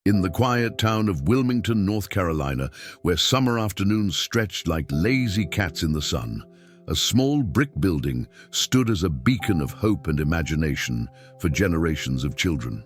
In the quiet town of Wilmington, North Carolina, where summer afternoons stretched like lazy cats in the sun, a small brick building stood as a beacon of hope and imagination for generations of children.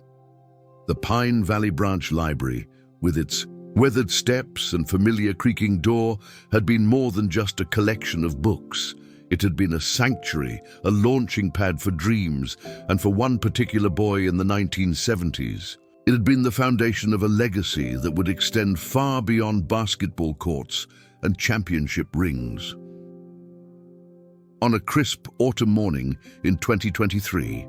The Pine Valley Branch Library, with its weathered steps and familiar creaking door, had been more than just a collection of books. It had been a sanctuary, a launching pad for dreams, and for one particular boy in the 1970s. It had been the foundation of a legacy that would extend far beyond basketball courts and championship rings. On a crisp autumn morning in 2023,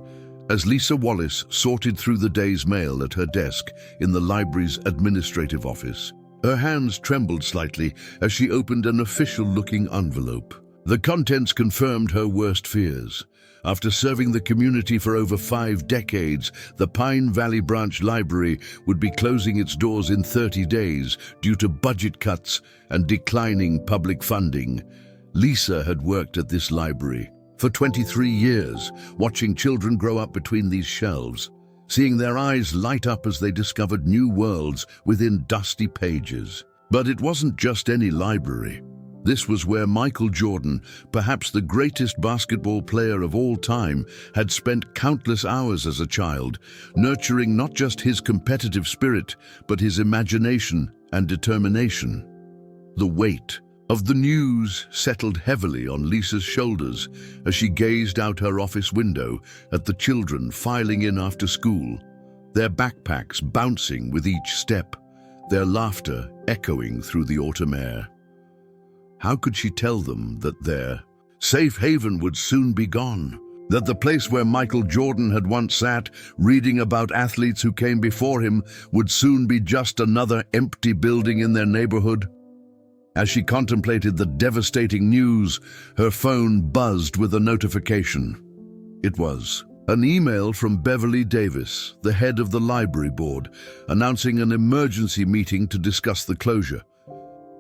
as Lisa Wallace sorted through the day's mail at her desk in the library's administrative office, her hands trembled slightly as she opened an official-looking envelope. The contents confirmed her worst fears. After serving the community for over 5 decades, the Pine Valley Branch Library would be closing its doors in 30 days due to budget cuts and declining public funding. Lisa had worked at this library for 23 years, watching children grow up between these shelves, seeing their eyes light up as they discovered new worlds within dusty pages. But it wasn't just any library. This was where Michael Jordan, perhaps the greatest basketball player of all time, had spent countless hours as a child, nurturing not just his competitive spirit, but his imagination and determination. The weight of the news settled heavily on Lisa's shoulders as she gazed out her office window at the children filing in after school, their backpacks bouncing with each step, their laughter echoing through the autumn air. How could she tell them that their safe haven would soon be gone? That the place where Michael Jordan had once sat, reading about athletes who came before him, would soon be just another empty building in their neighborhood? As she contemplated the devastating news, her phone buzzed with a notification. It was an email from Beverly Davis, the head of the library board, announcing an emergency meeting to discuss the closure.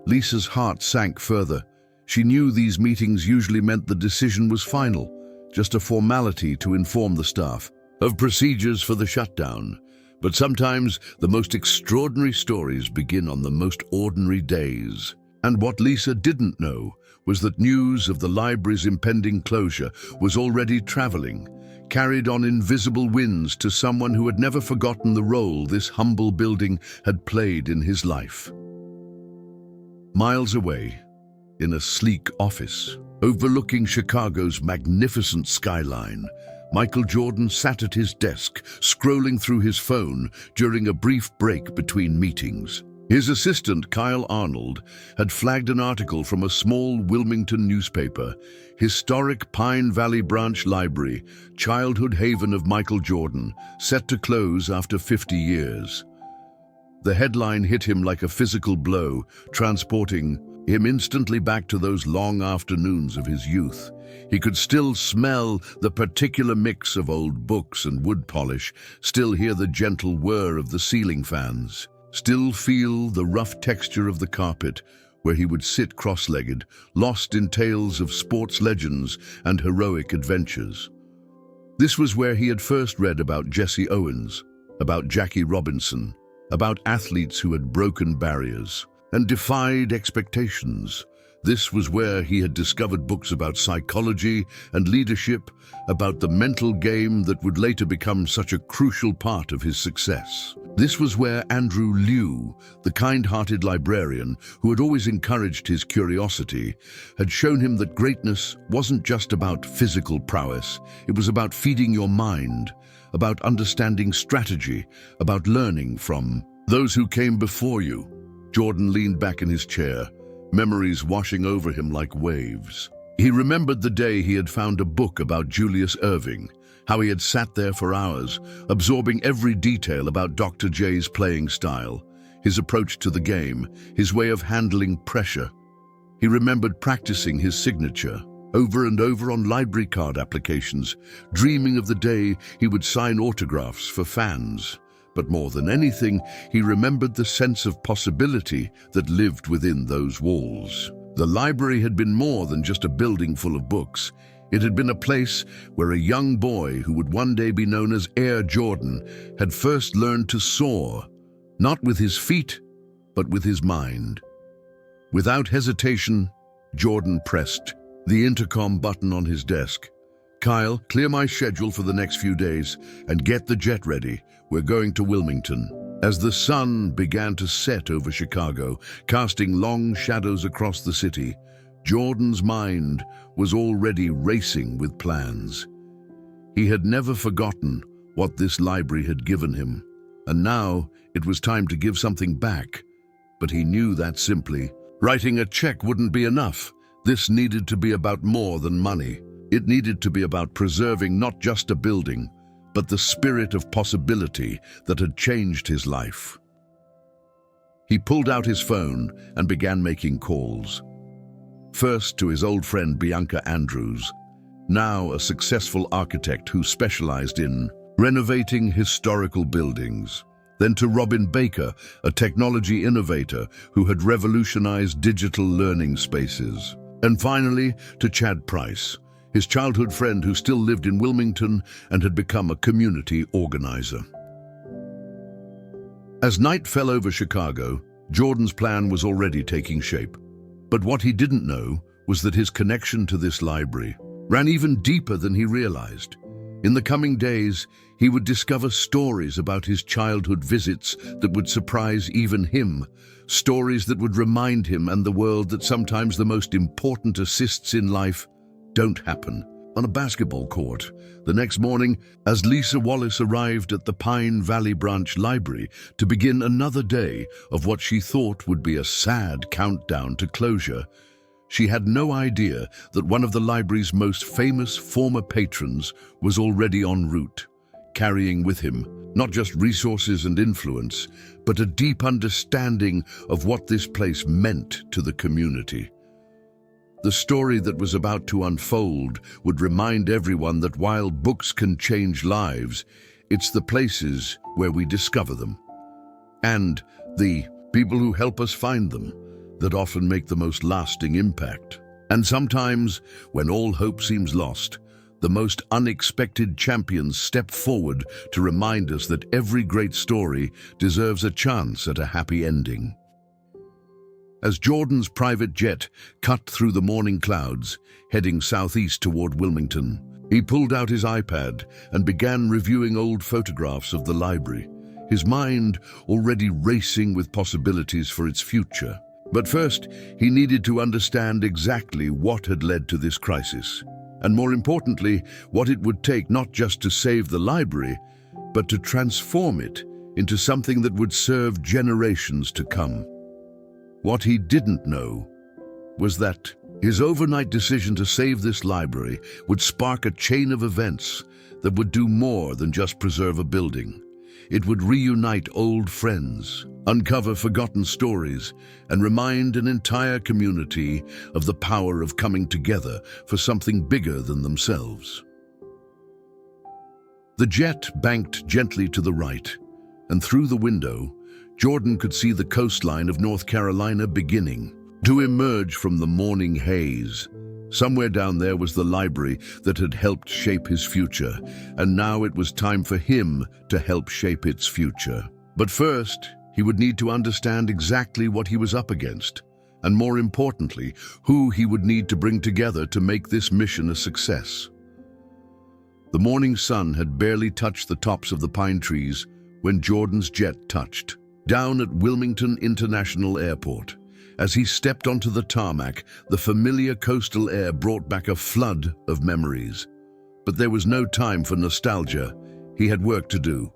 Lisa's heart sank further. She knew these meetings usually meant the decision was final, just a formality to inform the staff of procedures for the shutdown. But sometimes the most extraordinary stories begin on the most ordinary days. And what Lisa didn't know was that news of the library's impending closure was already traveling, carried on invisible winds to someone who had never forgotten the role this humble building had played in his life. Miles away, in a sleek office, overlooking Chicago's magnificent skyline, Michael Jordan sat at his desk, scrolling through his phone during a brief break between meetings. His assistant, Kyle Arnold, had flagged an article from a small Wilmington newspaper, Historic Pine Valley Branch Library, childhood haven of Michael Jordan, set to close after 50 years. The headline hit him like a physical blow, transporting him instantly back to those long afternoons of his youth. He could still smell the particular mix of old books and wood polish, still hear the gentle whir of the ceiling fans, still feel the rough texture of the carpet where he would sit cross-legged, lost in tales of sports legends and heroic adventures. This was where he had first read about Jesse Owens, about Jackie Robinson, about athletes who had broken barriers and defied expectations. This was where he had discovered books about psychology and leadership, about the mental game that would later become such a crucial part of his success. This was where Andrew Liu, the kind-hearted librarian who had always encouraged his curiosity, had shown him that greatness wasn't just about physical prowess. It was about feeding your mind, about understanding strategy, about learning from those who came before you. Jordan leaned back in his chair, memories washing over him like waves. He remembered the day he had found a book about Julius Erving, how he had sat there for hours, absorbing every detail about Dr. J's playing style, his approach to the game, his way of handling pressure. He remembered practicing his signature over and over on library card applications, dreaming of the day he would sign autographs for fans. But more than anything, he remembered the sense of possibility that lived within those walls. The library had been more than just a building full of books. It had been a place where a young boy who would one day be known as Air Jordan had first learned to soar, Not with his feet, but with his mind. Without hesitation, Jordan pressed the intercom button on his desk. "Kyle, clear my schedule for the next few days and get the jet ready. We're going to Wilmington." As the sun began to set over Chicago, casting long shadows across the city, Jordan's mind was already racing with plans. He had never forgotten what this library had given him, and now it was time to give something back. But he knew that simply writing a check wouldn't be enough. This needed to be about more than money. It needed to be about preserving not just a building, but the spirit of possibility that had changed his life. He pulled out his phone and began making calls. First to his old friend Bianca Andrews, now a successful architect who specialized in renovating historical buildings. Then to Robin Baker, a technology innovator who had revolutionized digital learning spaces. And finally, to Chad Price, his childhood friend who still lived in Wilmington and had become a community organizer. As night fell over Chicago, Jordan's plan was already taking shape. But what he didn't know was that his connection to this library ran even deeper than he realized. In the coming days, he would discover stories about his childhood visits that would surprise even him, stories that would remind him and the world that sometimes the most important assists in life don't happen on a basketball court. The next morning, as Lisa Wallace arrived at the Pine Valley Branch Library to begin another day of what she thought would be a sad countdown to closure, she had no idea that one of the library's most famous former patrons was already en route, carrying with him not just resources and influence, but a deep understanding of what this place meant to the community. The story that was about to unfold would remind everyone that while books can change lives, it's the places where we discover them, and the people who help us find them, that often make the most lasting impact. And sometimes, when all hope seems lost, the most unexpected champions step forward to remind us that every great story deserves a chance at a happy ending. As Jordan's private jet cut through the morning clouds, heading southeast toward Wilmington, he pulled out his iPad and began reviewing old photographs of the library, his mind already racing with possibilities for its future. But first, he needed to understand exactly what had led to this crisis, and more importantly, what it would take not just to save the library, but to transform it into something that would serve generations to come. What he didn't know was that his overnight decision to save this library would spark a chain of events that would do more than just preserve a building. It would reunite old friends, uncover forgotten stories, and remind an entire community of the power of coming together for something bigger than themselves. The jet banked gently to the right, and through the window, Jordan could see the coastline of North Carolina beginning to emerge from the morning haze. Somewhere down there was the library that had helped shape his future, and now it was time for him to help shape its future. But first, he would need to understand exactly what he was up against, and more importantly, who he would need to bring together to make this mission a success. The morning sun had barely touched the tops of the pine trees when Jordan's jet touched down at Wilmington International Airport. As he stepped onto the tarmac, the familiar coastal air brought back a flood of memories. But there was no time for nostalgia. He had work to do.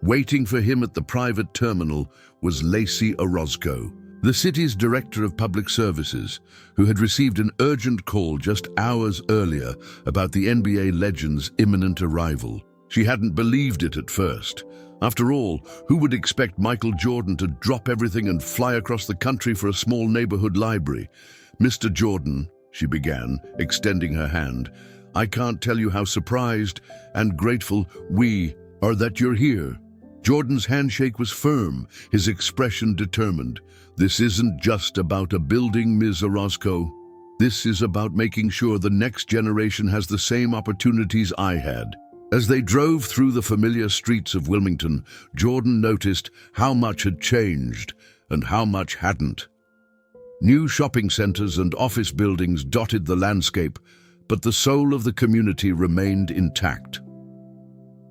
Waiting for him at the private terminal was Lacey Orozco, the city's director of public services, who had received an urgent call just hours earlier about the NBA legend's imminent arrival. She hadn't believed it at first. After all, who would expect Michael Jordan to drop everything and fly across the country for a small neighborhood library? "Mr. Jordan," she began, extending her hand, "I can't tell you how surprised and grateful we are that you're here." Jordan's handshake was firm, his expression determined. "This isn't just about a building, Ms. Orozco. This is about making sure the next generation has the same opportunities I had." As they drove through the familiar streets of Wilmington, Jordan noticed how much had changed and how much hadn't. New shopping centers and office buildings dotted the landscape, but the soul of the community remained intact.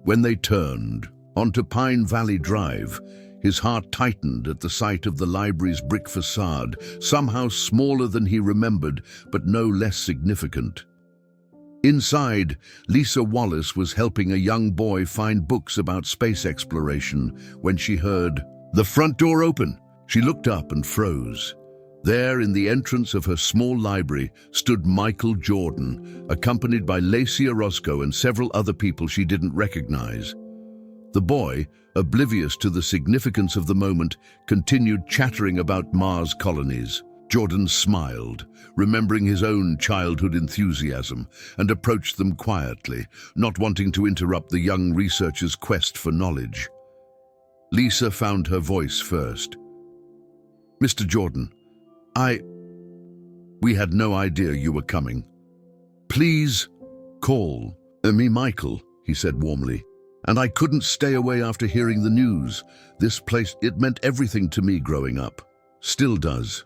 When they turned onto Pine Valley Drive, his heart tightened at the sight of the library's brick facade, somehow smaller than he remembered, but no less significant. Inside, Lisa Wallace was helping a young boy find books about space exploration when she heard the front door open. She looked up and froze. There, in the entrance of her small library, stood Michael Jordan, accompanied by Lacey Orozco and several other people she didn't recognize. The boy, oblivious to the significance of the moment, continued chattering about Mars colonies. Jordan smiled, remembering his own childhood enthusiasm, and approached them quietly, not wanting to interrupt the young researcher's quest for knowledge. Lisa found her voice first. "Mr. Jordan, we had no idea you were coming. Please call me Michael," he said warmly. "And I couldn't stay away after hearing the news. This place, it meant everything to me growing up. Still does."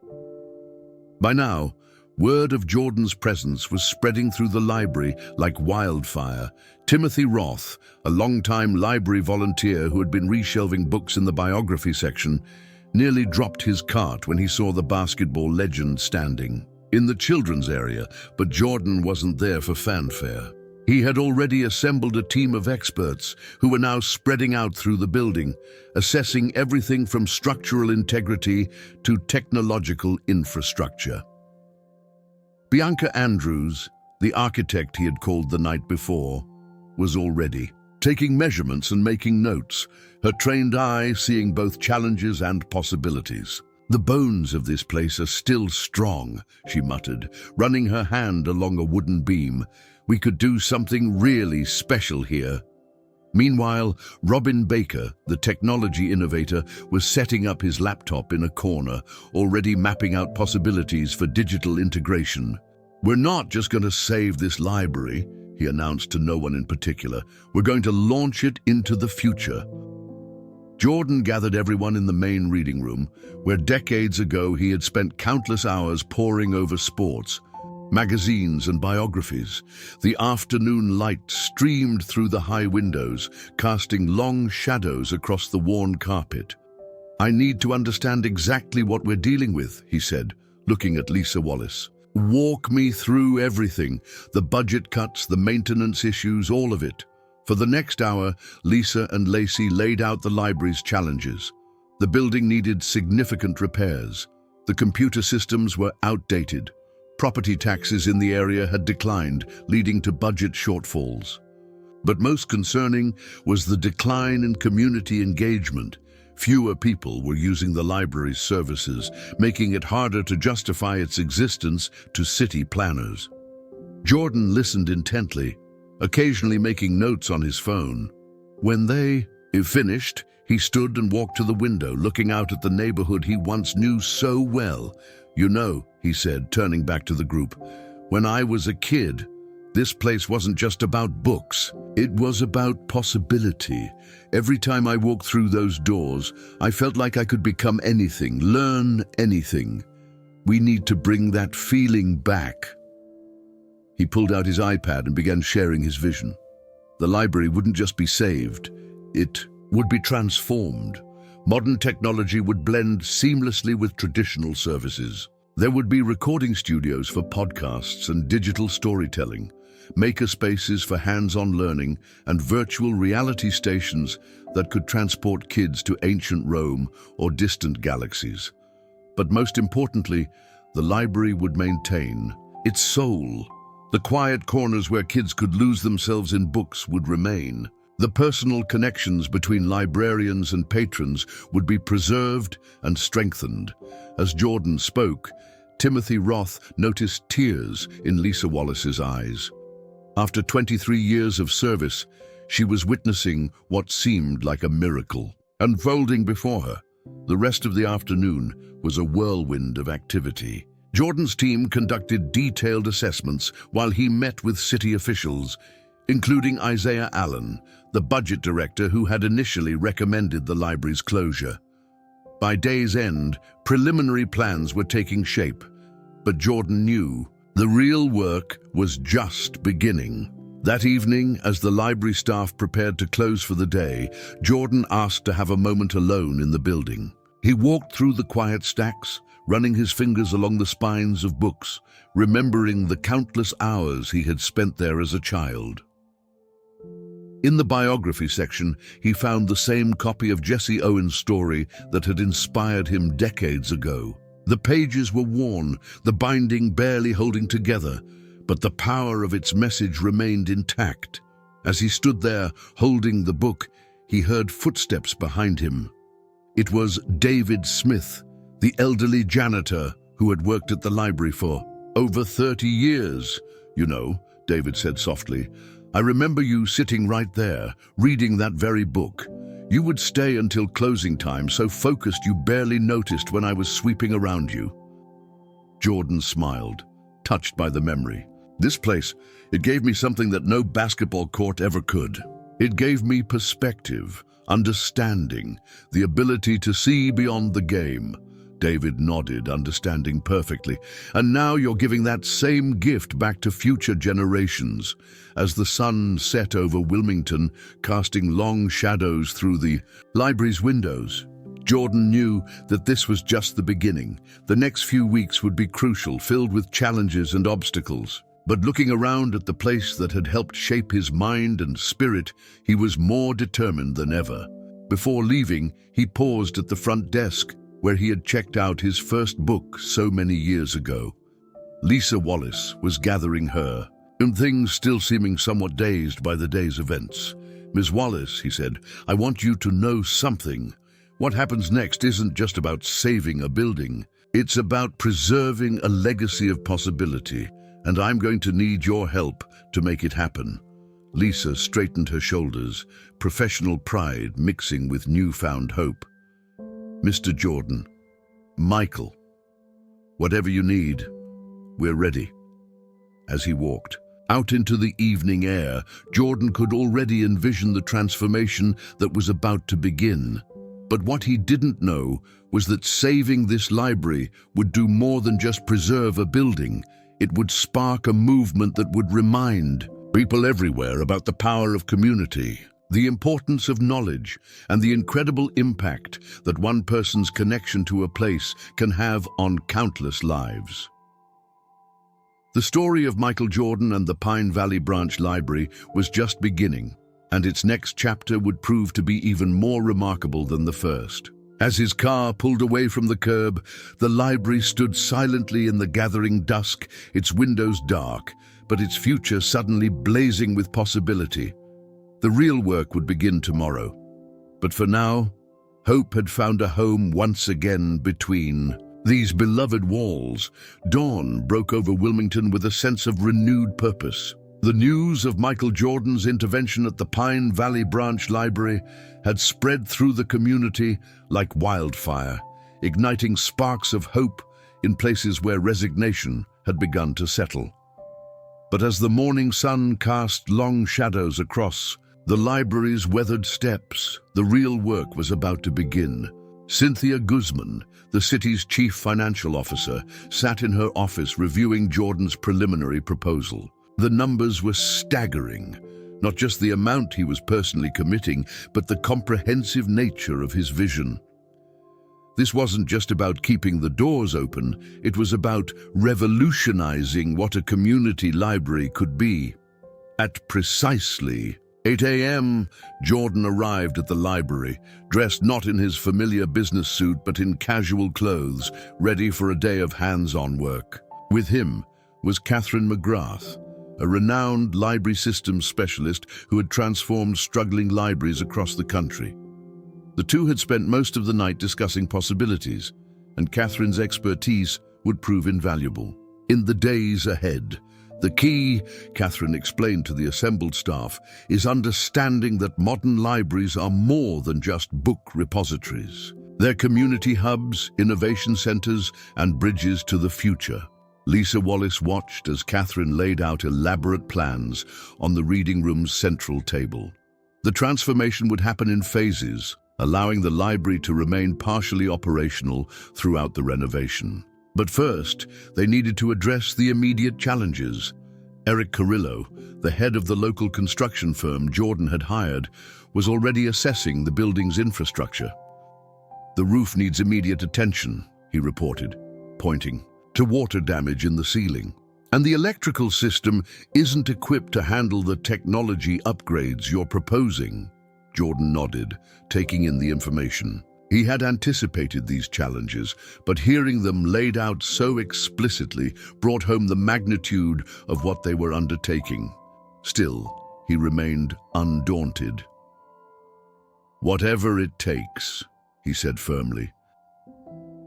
By now, word of Jordan's presence was spreading through the library like wildfire. Timothy Roth, a longtime library volunteer who had been reshelving books in the biography section, nearly dropped his cart when he saw the basketball legend standing in the children's area, but Jordan wasn't there for fanfare. He had already assembled a team of experts who were now spreading out through the building, assessing everything from structural integrity to technological infrastructure. Bianca Andrews, the architect he had called the night before, was already taking measurements and making notes, her trained eye seeing both challenges and possibilities. "The bones of this place are still strong," she muttered, running her hand along a wooden beam. "We could do something really special here." Meanwhile, Robin Baker, the technology innovator, was setting up his laptop in a corner, already mapping out possibilities for digital integration. "We're not just going to save this library," he announced to no one in particular. "We're going to launch it into the future." Jordan gathered everyone in the main reading room, where decades ago he had spent countless hours poring over sports, magazines and biographies. The afternoon light streamed through the high windows, casting long shadows across the worn carpet. "I need to understand exactly what we're dealing with," he said, looking at Lisa Wallace. "Walk me through everything, the budget cuts, the maintenance issues, all of it." For the next hour, Lisa and Lacey laid out the library's challenges. The building needed significant repairs. The computer systems were outdated. Property taxes in the area had declined, leading to budget shortfalls. But most concerning was the decline in community engagement. Fewer people were using the library's services, making it harder to justify its existence to city planners. Jordan listened intently, occasionally making notes on his phone. When they finished, he stood and walked to the window, looking out at the neighborhood he once knew so well. "You know," he said, turning back to the group, "when I was a kid, this place wasn't just about books. It was about possibility. Every time I walked through those doors, I felt like I could become anything, learn anything. We need to bring that feeling back." He pulled out his iPad and began sharing his vision. The library wouldn't just be saved, it would be transformed. Modern technology would blend seamlessly with traditional services. There would be recording studios for podcasts and digital storytelling, maker spaces for hands-on learning, and virtual reality stations that could transport kids to ancient Rome or distant galaxies. But most importantly, the library would maintain its soul. The quiet corners where kids could lose themselves in books would remain. The personal connections between librarians and patrons would be preserved and strengthened. As Jordan spoke, Timothy Roth noticed tears in Lisa Wallace's eyes. After 23 years of service, she was witnessing what seemed like a miracle unfolding before her. The rest of the afternoon was a whirlwind of activity. Jordan's team conducted detailed assessments while he met with city officials, including Isaiah Allen, the budget director who had initially recommended the library's closure. By day's end, preliminary plans were taking shape, but Jordan knew the real work was just beginning. That evening, as the library staff prepared to close for the day, Jordan asked to have a moment alone in the building. He walked through the quiet stacks, running his fingers along the spines of books, remembering the countless hours he had spent there as a child. In the biography section, he found the same copy of Jesse Owens' story that had inspired him decades ago. The pages were worn, the binding barely holding together, but the power of its message remained intact. As he stood there, holding the book, he heard footsteps behind him. It was David Smith, the elderly janitor who had worked at the library for over 30 years. "You know," David said softly, "I remember you sitting right there, reading that very book. You would stay until closing time, so focused you barely noticed when I was sweeping around you." Jordan smiled, touched by the memory. "This place, it gave me something that no basketball court ever could. It gave me perspective, understanding, the ability to see beyond the game." David nodded, understanding perfectly. "And now you're giving that same gift back to future generations." As the sun set over Wilmington, casting long shadows through the library's windows, Jordan knew that this was just the beginning. The next few weeks would be crucial, filled with challenges and obstacles. But looking around at the place that had helped shape his mind and spirit, he was more determined than ever. Before leaving, he paused at the front desk, where he had checked out his first book so many years ago. Lisa Wallace was gathering her, and things still seeming somewhat dazed by the day's events. "Ms. Wallace," he said, "I want you to know something. What happens next isn't just about saving a building. It's about preserving a legacy of possibility, and I'm going to need your help to make it happen." Lisa straightened her shoulders, professional pride mixing with newfound hope. "Mr. Jordan, Michael, whatever you need, we're ready." As he walked out into the evening air, Jordan could already envision the transformation that was about to begin. But what he didn't know was that saving this library would do more than just preserve a building. It would spark a movement that would remind people everywhere about the power of community, the importance of knowledge, and the incredible impact that one person's connection to a place can have on countless lives. The story of Michael Jordan and the Pine Valley Branch Library was just beginning, and its next chapter would prove to be even more remarkable than the first. As his car pulled away from the curb, the library stood silently in the gathering dusk, its windows dark, but its future suddenly blazing with possibility. The real work would begin tomorrow. But for now, hope had found a home once again between these beloved walls. Dawn broke over Wilmington with a sense of renewed purpose. The news of Michael Jordan's intervention at the Pine Valley Branch Library had spread through the community like wildfire, igniting sparks of hope in places where resignation had begun to settle. But as the morning sun cast long shadows across the library's weathered steps, the real work was about to begin. Cynthia Guzman, the city's chief financial officer, sat in her office reviewing Jordan's preliminary proposal. The numbers were staggering, not just the amount he was personally committing, but the comprehensive nature of his vision. This wasn't just about keeping the doors open, it was about revolutionizing what a community library could be. At precisely 8 a.m., Jordan arrived at the library, dressed not in his familiar business suit but in casual clothes, ready for a day of hands-on work. With him was Catherine McGrath, a renowned library systems specialist who had transformed struggling libraries across the country. The two had spent most of the night discussing possibilities, and Catherine's expertise would prove invaluable. In the days ahead, the key, Catherine explained to the assembled staff, is understanding that modern libraries are more than just book repositories. They're community hubs, innovation centers, and bridges to the future. Lisa Wallace watched as Catherine laid out elaborate plans on the reading room's central table. The transformation would happen in phases, allowing the library to remain partially operational throughout the renovation. But first, they needed to address the immediate challenges. Eric Carrillo, the head of the local construction firm Jordan had hired, was already assessing the building's infrastructure. "The roof needs immediate attention," he reported, pointing to water damage in the ceiling. "And the electrical system isn't equipped to handle the technology upgrades you're proposing." Jordan nodded, taking in the information. He had anticipated these challenges, but hearing them laid out so explicitly brought home the magnitude of what they were undertaking. Still, he remained undaunted. "Whatever it takes," he said firmly.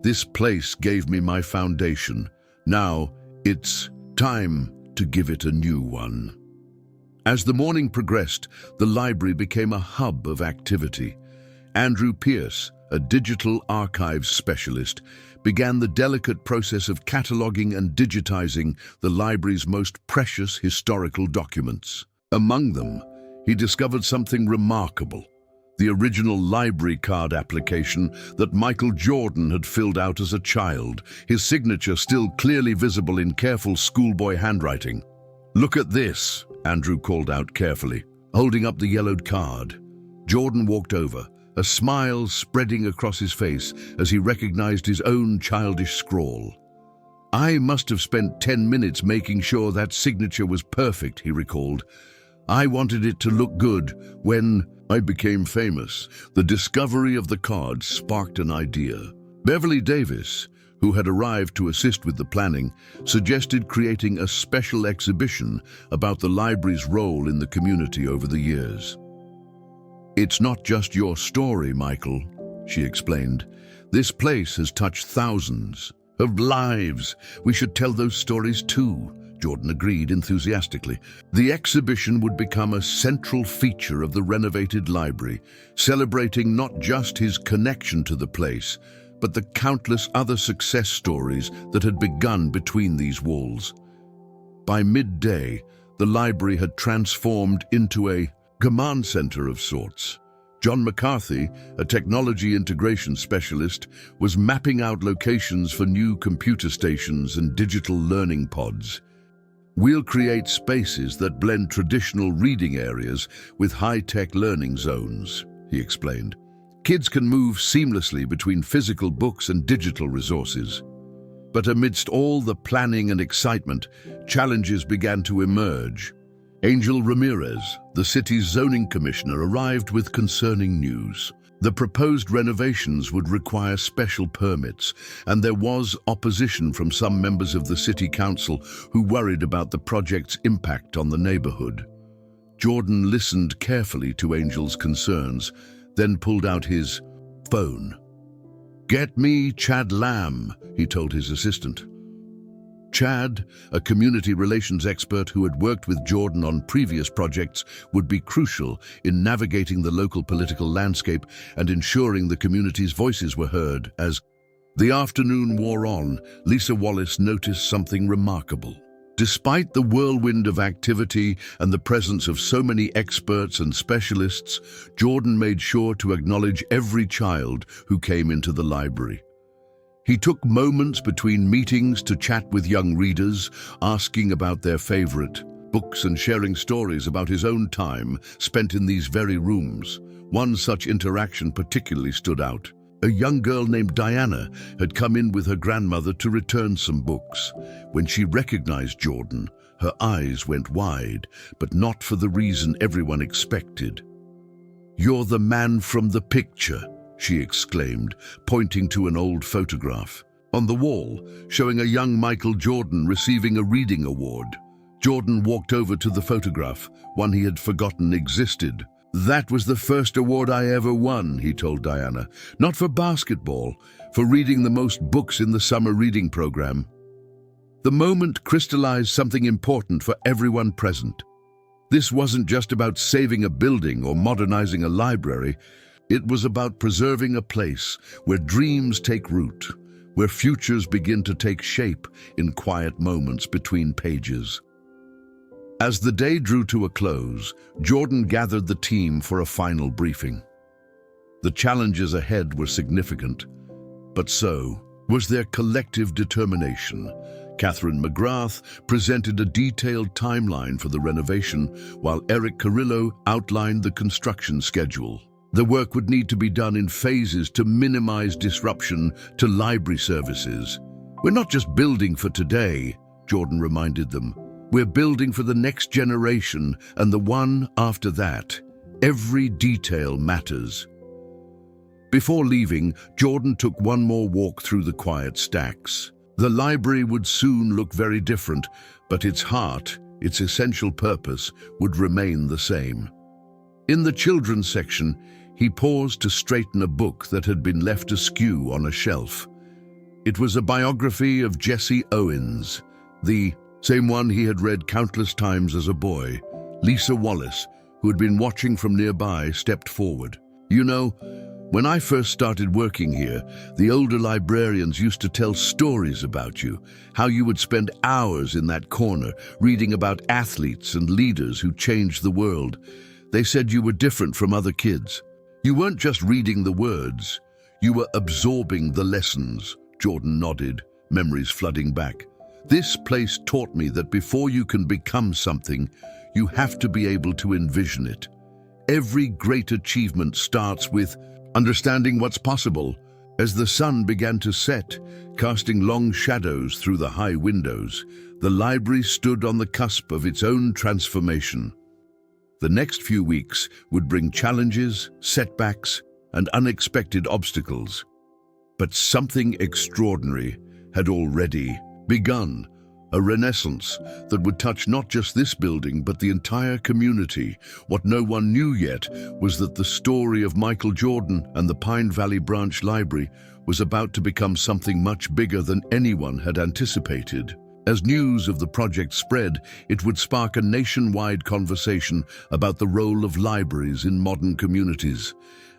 "This place gave me my foundation. Now, it's time to give it a new one." As the morning progressed, the library became a hub of activity. Andrew Pierce, a digital archives specialist, began the delicate process of cataloging and digitizing the library's most precious historical documents. Among them, he discovered something remarkable: the original library card application that Michael Jordan had filled out as a child, his signature still clearly visible in careful schoolboy handwriting. "Look at this," Andrew called out carefully, holding up the yellowed card. Jordan walked over, a smile spreading across his face as he recognized his own childish scrawl. "I must have spent 10 minutes making sure that signature was perfect," he recalled. "I wanted it to look good when I became famous." The discovery of the card sparked an idea. Beverly Davis, who had arrived to assist with the planning, suggested creating a special exhibition about the library's role in the community over the years. "It's not just your story, Michael," she explained. "This place has touched thousands of lives. We should tell those stories too," Jordan agreed enthusiastically. The exhibition would become a central feature of the renovated library, celebrating not just his connection to the place, but the countless other success stories that had begun between these walls. By midday, the library had transformed into a command center of sorts. John McCarthy, a technology integration specialist, was mapping out locations for new computer stations and digital learning pods. "We'll create spaces that blend traditional reading areas with high-tech learning zones," he explained. "Kids can move seamlessly between physical books and digital resources." But amidst all the planning and excitement, challenges began to emerge. Angel Ramirez, the city's zoning commissioner, arrived with concerning news. The proposed renovations would require special permits, and there was opposition from some members of the city council who worried about the project's impact on the neighborhood. Jordan listened carefully to Angel's concerns, then pulled out his phone. "Get me Chad Lamb," he told his assistant. Chad, a community relations expert who had worked with Jordan on previous projects, would be crucial in navigating the local political landscape and ensuring the community's voices were heard. As the afternoon wore on, Lisa Wallace noticed something remarkable. Despite the whirlwind of activity and the presence of so many experts and specialists, Jordan made sure to acknowledge every child who came into the library. He took moments between meetings to chat with young readers, asking about their favorite books and sharing stories about his own time spent in these very rooms. One such interaction particularly stood out. A young girl named Diana had come in with her grandmother to return some books. When she recognized Jordan, her eyes went wide, but not for the reason everyone expected. "You're the man from the picture," she exclaimed, pointing to an old photograph on the wall, showing a young Michael Jordan receiving a reading award. Jordan walked over to the photograph, one he had forgotten existed. "That was the first award I ever won," he told Diana. "Not for basketball, for reading the most books in the summer reading program." The moment crystallized something important for everyone present. This wasn't just about saving a building or modernizing a library. It was about preserving a place where dreams take root, where futures begin to take shape in quiet moments between pages. As the day drew to a close, Jordan gathered the team for a final briefing. The challenges ahead were significant, but so was their collective determination. Catherine McGrath presented a detailed timeline for the renovation, while Eric Carrillo outlined the construction schedule. The work would need to be done in phases to minimize disruption to library services. "We're not just building for today," Jordan reminded them. "We're building for the next generation and the one after that. Every detail matters." Before leaving, Jordan took one more walk through the quiet stacks. The library would soon look very different, but its heart, its essential purpose, would remain the same. In the children's section, he paused to straighten a book that had been left askew on a shelf. It was a biography of Jesse Owens, the same one he had read countless times as a boy. Lisa Wallace, who had been watching from nearby, stepped forward. "You know, when I first started working here, the older librarians used to tell stories about you, how you would spend hours in that corner reading about athletes and leaders who changed the world. They said you were different from other kids. You weren't just reading the words, you were absorbing the lessons." Jordan nodded, memories flooding back. "This place taught me that before you can become something, you have to be able to envision it. Every great achievement starts with understanding what's possible." As the sun began to set, casting long shadows through the high windows, the library stood on the cusp of its own transformation. The next few weeks would bring challenges, setbacks, and unexpected obstacles. But something extraordinary had already begun, a renaissance that would touch not just this building but the entire community. What no one knew yet was that the story of Michael Jordan and the Pine Valley Branch Library was about to become something much bigger than anyone had anticipated. As news of the project spread, it would spark a nationwide conversation about the role of libraries in modern communities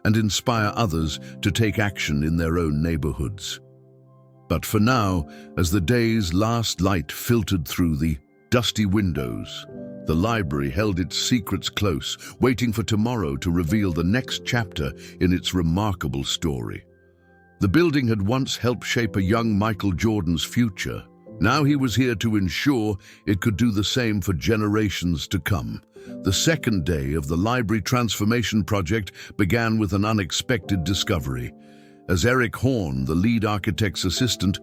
and inspire others to take action in their own neighborhoods. But for now, as the day's last light filtered through the dusty windows, the library held its secrets close, waiting for tomorrow to reveal the next chapter in its remarkable story. The building had once helped shape a young Michael Jordan's future. Now he was here to ensure it could do the same for generations to come. The second day of the library transformation project began with an unexpected discovery. As Eric Horn, the lead architect's assistant,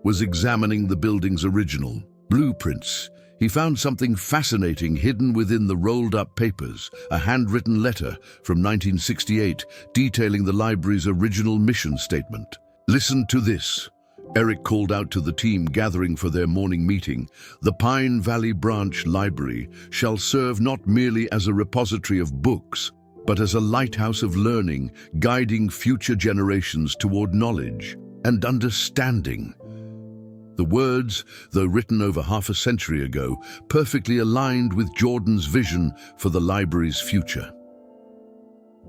was examining the building's original blueprints, he found something fascinating hidden within the rolled-up papers, a handwritten letter from 1968 detailing the library's original mission statement. "Listen to this," Eric called out to the team gathering for their morning meeting. "The Pine Valley Branch Library shall serve not merely as a repository of books, but as a lighthouse of learning, guiding future generations toward knowledge and understanding." The words, though written over half a century ago, perfectly aligned with Jordan's vision for the library's future.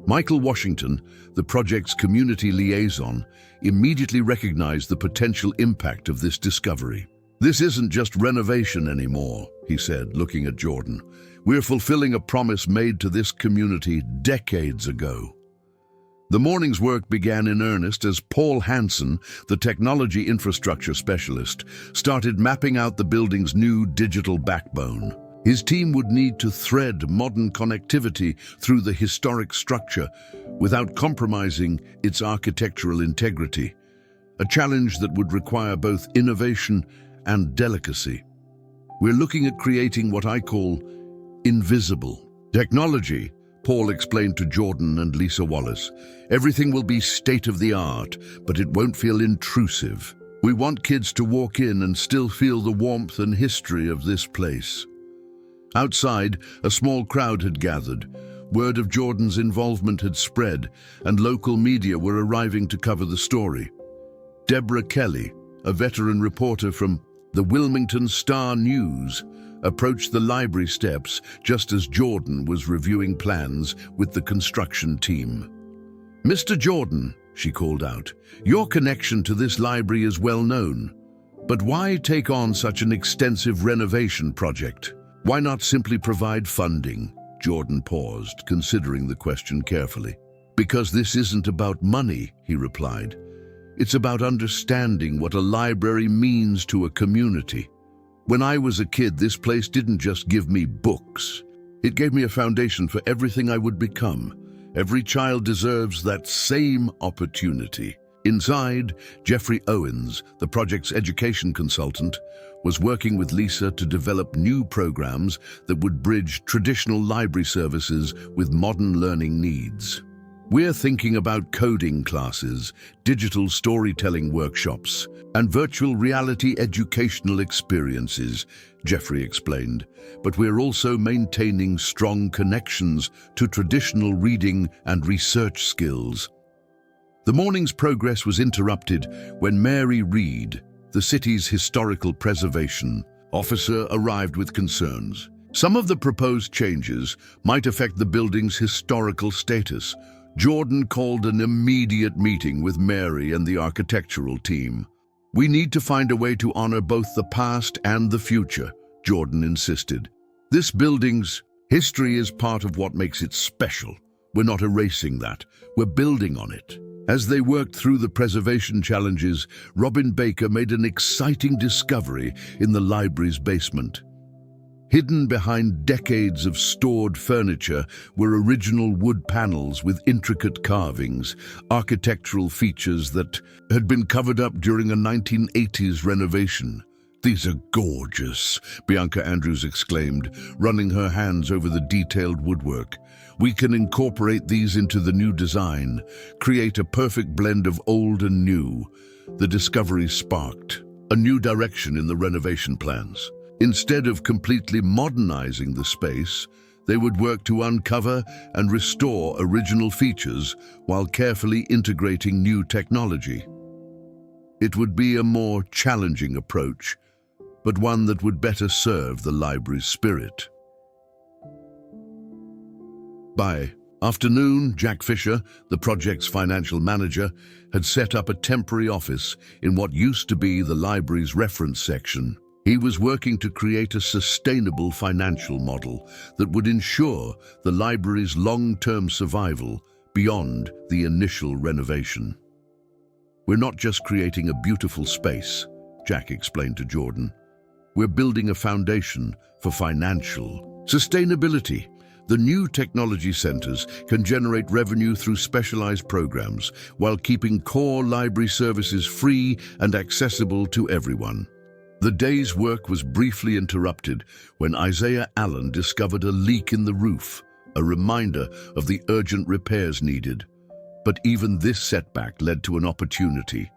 Michael Washington, the project's community liaison, immediately recognized the potential impact of this discovery. "This isn't just renovation anymore," he said, looking at Jordan. "We're fulfilling a promise made to this community decades ago." The morning's work began in earnest as Paul Hansen, the technology infrastructure specialist, started mapping out the building's new digital backbone. His team would need to thread modern connectivity through the historic structure without compromising its architectural integrity, a challenge that would require both innovation and delicacy. "We're looking at creating what I call invisible technology," Paul explained to Jordan and Lisa Wallace. "Everything will be state-of-the-art, but it won't feel intrusive. We want kids to walk in and still feel the warmth and history of this place." Outside, a small crowd had gathered. Word of Jordan's involvement had spread, and local media were arriving to cover the story. Deborah Kelly, a veteran reporter from the Wilmington Star-News, approached the library steps just as Jordan was reviewing plans with the construction team. "Mr. Jordan," she called out. "Your connection to this library is well known. But why take on such an extensive renovation project? Why not simply provide funding?" Jordan paused, considering the question carefully. "Because this isn't about money," he replied. "It's about understanding what a library means to a community. When I was a kid, this place didn't just give me books. It gave me a foundation for everything I would become. Every child deserves that same opportunity." Inside, Jeffrey Owens, the project's education consultant, was working with Lisa to develop new programs that would bridge traditional library services with modern learning needs. "We're thinking about coding classes, digital storytelling workshops, and virtual reality educational experiences," Jeffrey explained. "But we're also maintaining strong connections to traditional reading and research skills." The morning's progress was interrupted when Mary Reed, the city's historical preservation officer, arrived with concerns. Some of the proposed changes might affect the building's historical status. Jordan called an immediate meeting with Mary and the architectural team. "We need to find a way to honor both the past and the future," Jordan insisted. "This building's history is part of what makes it special. We're not erasing that. We're building on it." As they worked through the preservation challenges, Robin Baker made an exciting discovery in the library's basement. Hidden behind decades of stored furniture were original wood panels with intricate carvings, architectural features that had been covered up during a 1980s renovation. "These are gorgeous," Bianca Andrews exclaimed, running her hands over the detailed woodwork. "We can incorporate these into the new design, create a perfect blend of old and new." The discovery sparked a new direction in the renovation plans. Instead of completely modernizing the space, they would work to uncover and restore original features while carefully integrating new technology. It would be a more challenging approach, but one that would better serve the library's spirit. By afternoon, Jack Fisher, the project's financial manager, had set up a temporary office in what used to be the library's reference section. He was working to create a sustainable financial model that would ensure the library's long-term survival beyond the initial renovation. "We're not just creating a beautiful space," Jack explained to Jordan. "We're building a foundation for financial sustainability. The new technology centers can generate revenue through specialized programs while keeping core library services free and accessible to everyone." The day's work was briefly interrupted when Isaiah Allen discovered a leak in the roof, a reminder of the urgent repairs needed. But even this setback led to an opportunity.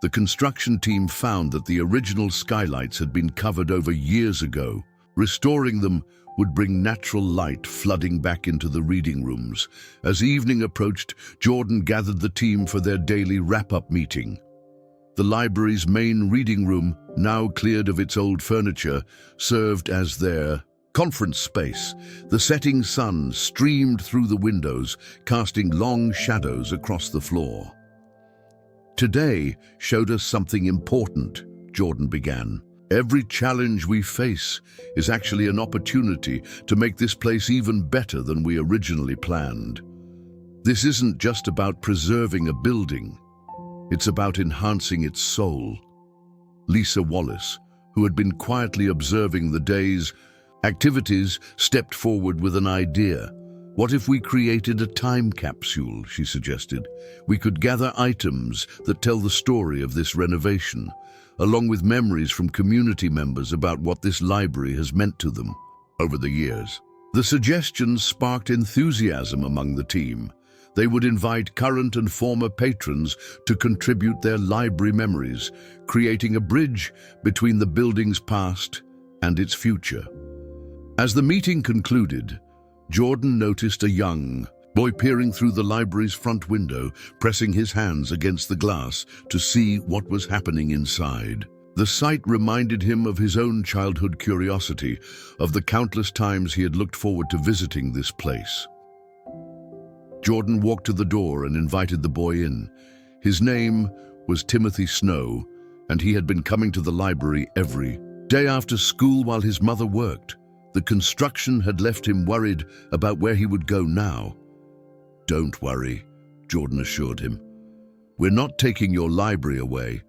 The construction team found that the original skylights had been covered over years ago. Restoring them would bring natural light flooding back into the reading rooms. As evening approached, Jordan gathered the team for their daily wrap-up meeting. The library's main reading room, now cleared of its old furniture, served as their conference space. The setting sun streamed through the windows, casting long shadows across the floor. "Today showed us something important," Jordan began. "Every challenge we face is actually an opportunity to make this place even better than we originally planned. This isn't just about preserving a building. It's about enhancing its soul." Lisa Wallace, who had been quietly observing the day's activities, stepped forward with an idea. "What if we created a time capsule?" she suggested. "We could gather items that tell the story of this renovation, along with memories from community members about what this library has meant to them over the years." The suggestions sparked enthusiasm among the team. They would invite current and former patrons to contribute their library memories, creating a bridge between the building's past and its future. As the meeting concluded, Jordan noticed a young boy peering through the library's front window, pressing his hands against the glass to see what was happening inside. The sight reminded him of his own childhood curiosity, of the countless times he had looked forward to visiting this place. Jordan walked to the door and invited the boy in. His name was Timothy Snow, and he had been coming to the library every day after school while his mother worked. The construction had left him worried about where he would go now. "Don't worry," Jordan assured him. "We're not taking your library away.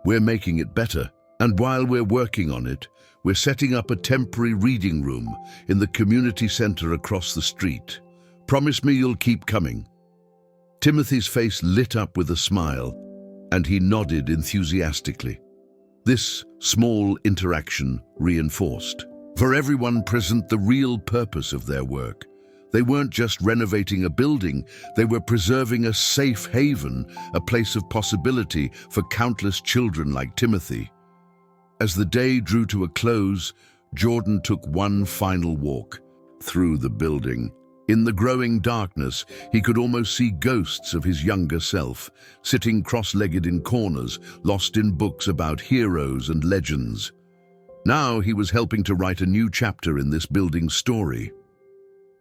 We're making it better. And while we're working on it, we're setting up a temporary reading room in the community center across the street. Promise me you'll keep coming." Timothy's face lit up with a smile, and he nodded enthusiastically. This small interaction reinforced for everyone present the real purpose of their work. They weren't just renovating a building, they were preserving a safe haven, a place of possibility for countless children like Timothy. As the day drew to a close, Jordan took one final walk through the building. In the growing darkness, he could almost see ghosts of his younger self, sitting cross-legged in corners, lost in books about heroes and legends. Now he was helping to write a new chapter in this building's story.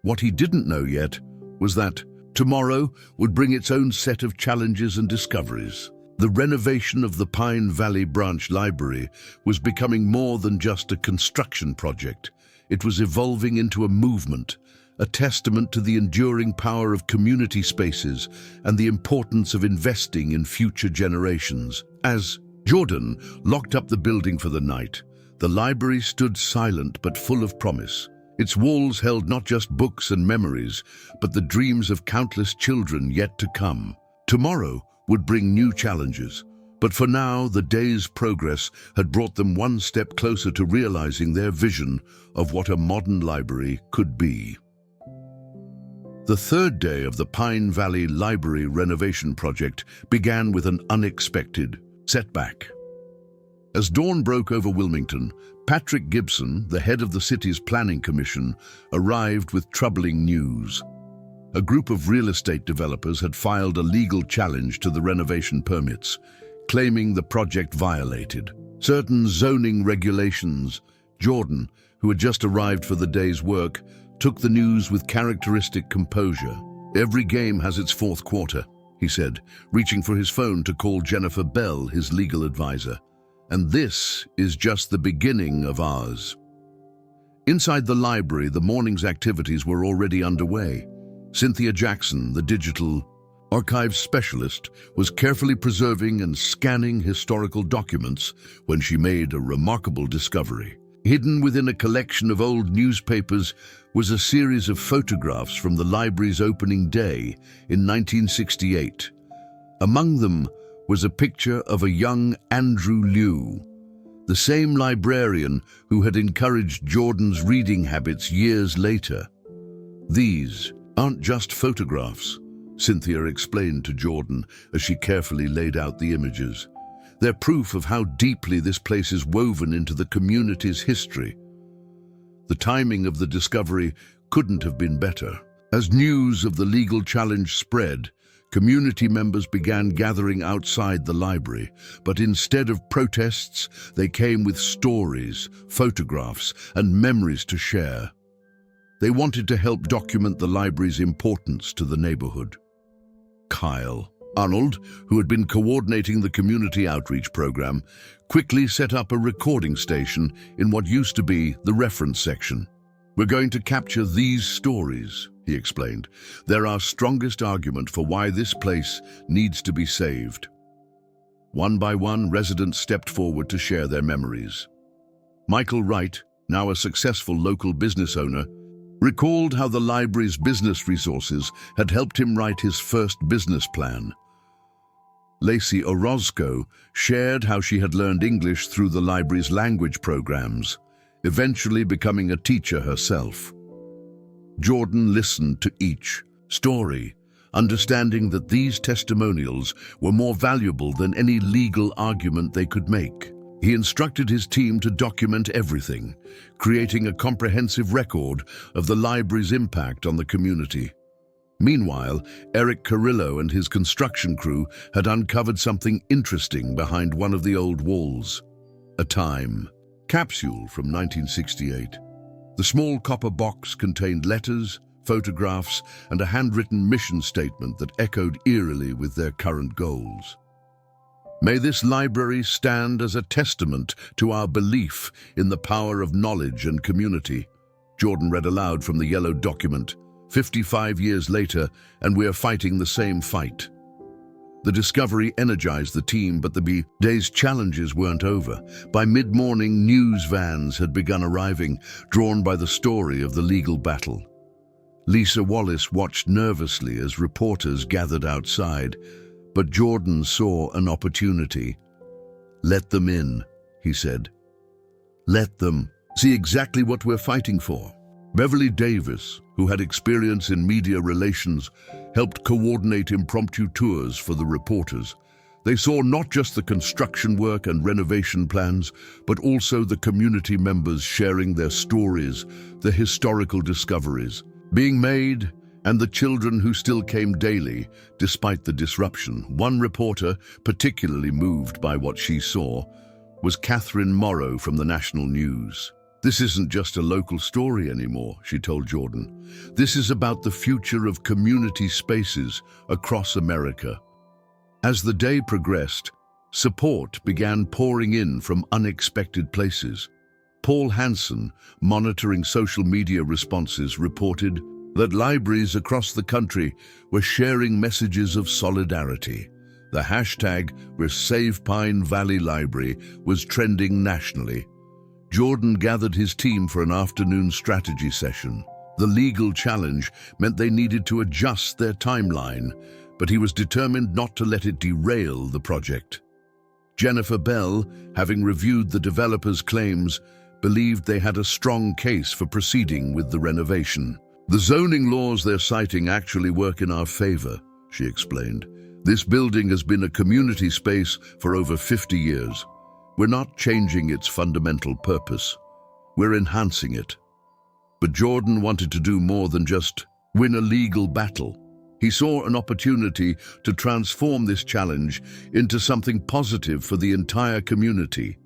What he didn't know yet was that tomorrow would bring its own set of challenges and discoveries. The renovation of the Pine Valley Branch Library was becoming more than just a construction project. It was evolving into a movement, a testament to the enduring power of community spaces and the importance of investing in future generations. As Jordan locked up the building for the night, the library stood silent but full of promise. Its walls held not just books and memories, but the dreams of countless children yet to come. Tomorrow would bring new challenges, but for now the day's progress had brought them one step closer to realizing their vision of what a modern library could be. The third day of the Pine Valley Library renovation project began with an unexpected setback. As dawn broke over Wilmington, Patrick Gibson, the head of the city's planning commission, arrived with troubling news. A group of real estate developers had filed a legal challenge to the renovation permits, claiming the project violated certain zoning regulations. Jordan, who had just arrived for the day's work, took the news with characteristic composure. "Every game has its fourth quarter," he said, reaching for his phone to call Jennifer Bell, his legal advisor. "And this is just the beginning of ours." Inside the library, the morning's activities were already underway. Cynthia Jackson, the digital archives specialist, was carefully preserving and scanning historical documents when she made a remarkable discovery. Hidden within a collection of old newspapers was a series of photographs from the library's opening day in 1968. Among them was a picture of a young Andrew Liu, the same librarian who had encouraged Jordan's reading habits years later. "These aren't just photographs," Cynthia explained to Jordan as she carefully laid out the images. "They're proof of how deeply this place is woven into the community's history." The timing of the discovery couldn't have been better. As news of the legal challenge spread, community members began gathering outside the library, but instead of protests, they came with stories, photographs, and memories to share. They wanted to help document the library's importance to the neighborhood. Kyle Arnold, who had been coordinating the community outreach program, quickly set up a recording station in what used to be the reference section. "We're going to capture these stories," he explained. "They're our strongest argument for why this place needs to be saved." One by one, residents stepped forward to share their memories. Michael Wright, now a successful local business owner, recalled how the library's business resources had helped him write his first business plan. Lacey Orozco shared how she had learned English through the library's language programs, eventually becoming a teacher herself. Jordan listened to each story, understanding that these testimonials were more valuable than any legal argument they could make. He instructed his team to document everything, creating a comprehensive record of the library's impact on the community. Meanwhile, Eric Carrillo and his construction crew had uncovered something interesting behind one of the old walls. A time capsule from 1968. The small copper box contained letters, photographs, and a handwritten mission statement that echoed eerily with their current goals. May this library stand as a testament to our belief in the power of knowledge and community. Jordan read aloud from the yellow document. 55 years later, and we are fighting the same fight. The discovery energized the team, but the day's challenges weren't over. By mid-morning, news vans had begun arriving, drawn by the story of the legal battle. Lisa Wallace watched nervously as reporters gathered outside, but Jordan saw an opportunity. "Let them in," he said. "Let them see exactly what we're fighting for." Beverly Davis, who had experience in media relations, helped coordinate impromptu tours for the reporters. They saw not just the construction work and renovation plans, but also the community members sharing their stories, the historical discoveries being made, and the children who still came daily, despite the disruption. One reporter, particularly moved by what she saw, was Catherine Morrow from the National News. "This isn't just a local story anymore," she told Jordan. "This is about the future of community spaces across America." As the day progressed, support began pouring in from unexpected places. Paul Hansen, monitoring social media responses, reported that libraries across the country were sharing messages of solidarity. The hashtag Save Pine Valley Library was trending nationally. Jordan gathered his team for an afternoon strategy session. The legal challenge meant they needed to adjust their timeline, but he was determined not to let it derail the project. Jennifer Bell, having reviewed the developers' claims, believed they had a strong case for proceeding with the renovation. "The zoning laws they're citing actually work in our favor," she explained. "This building has been a community space for over 50 years. We're not changing its fundamental purpose. We're enhancing it." But Jordan wanted to do more than just win a legal battle. He saw an opportunity to transform this challenge into something positive for the entire community.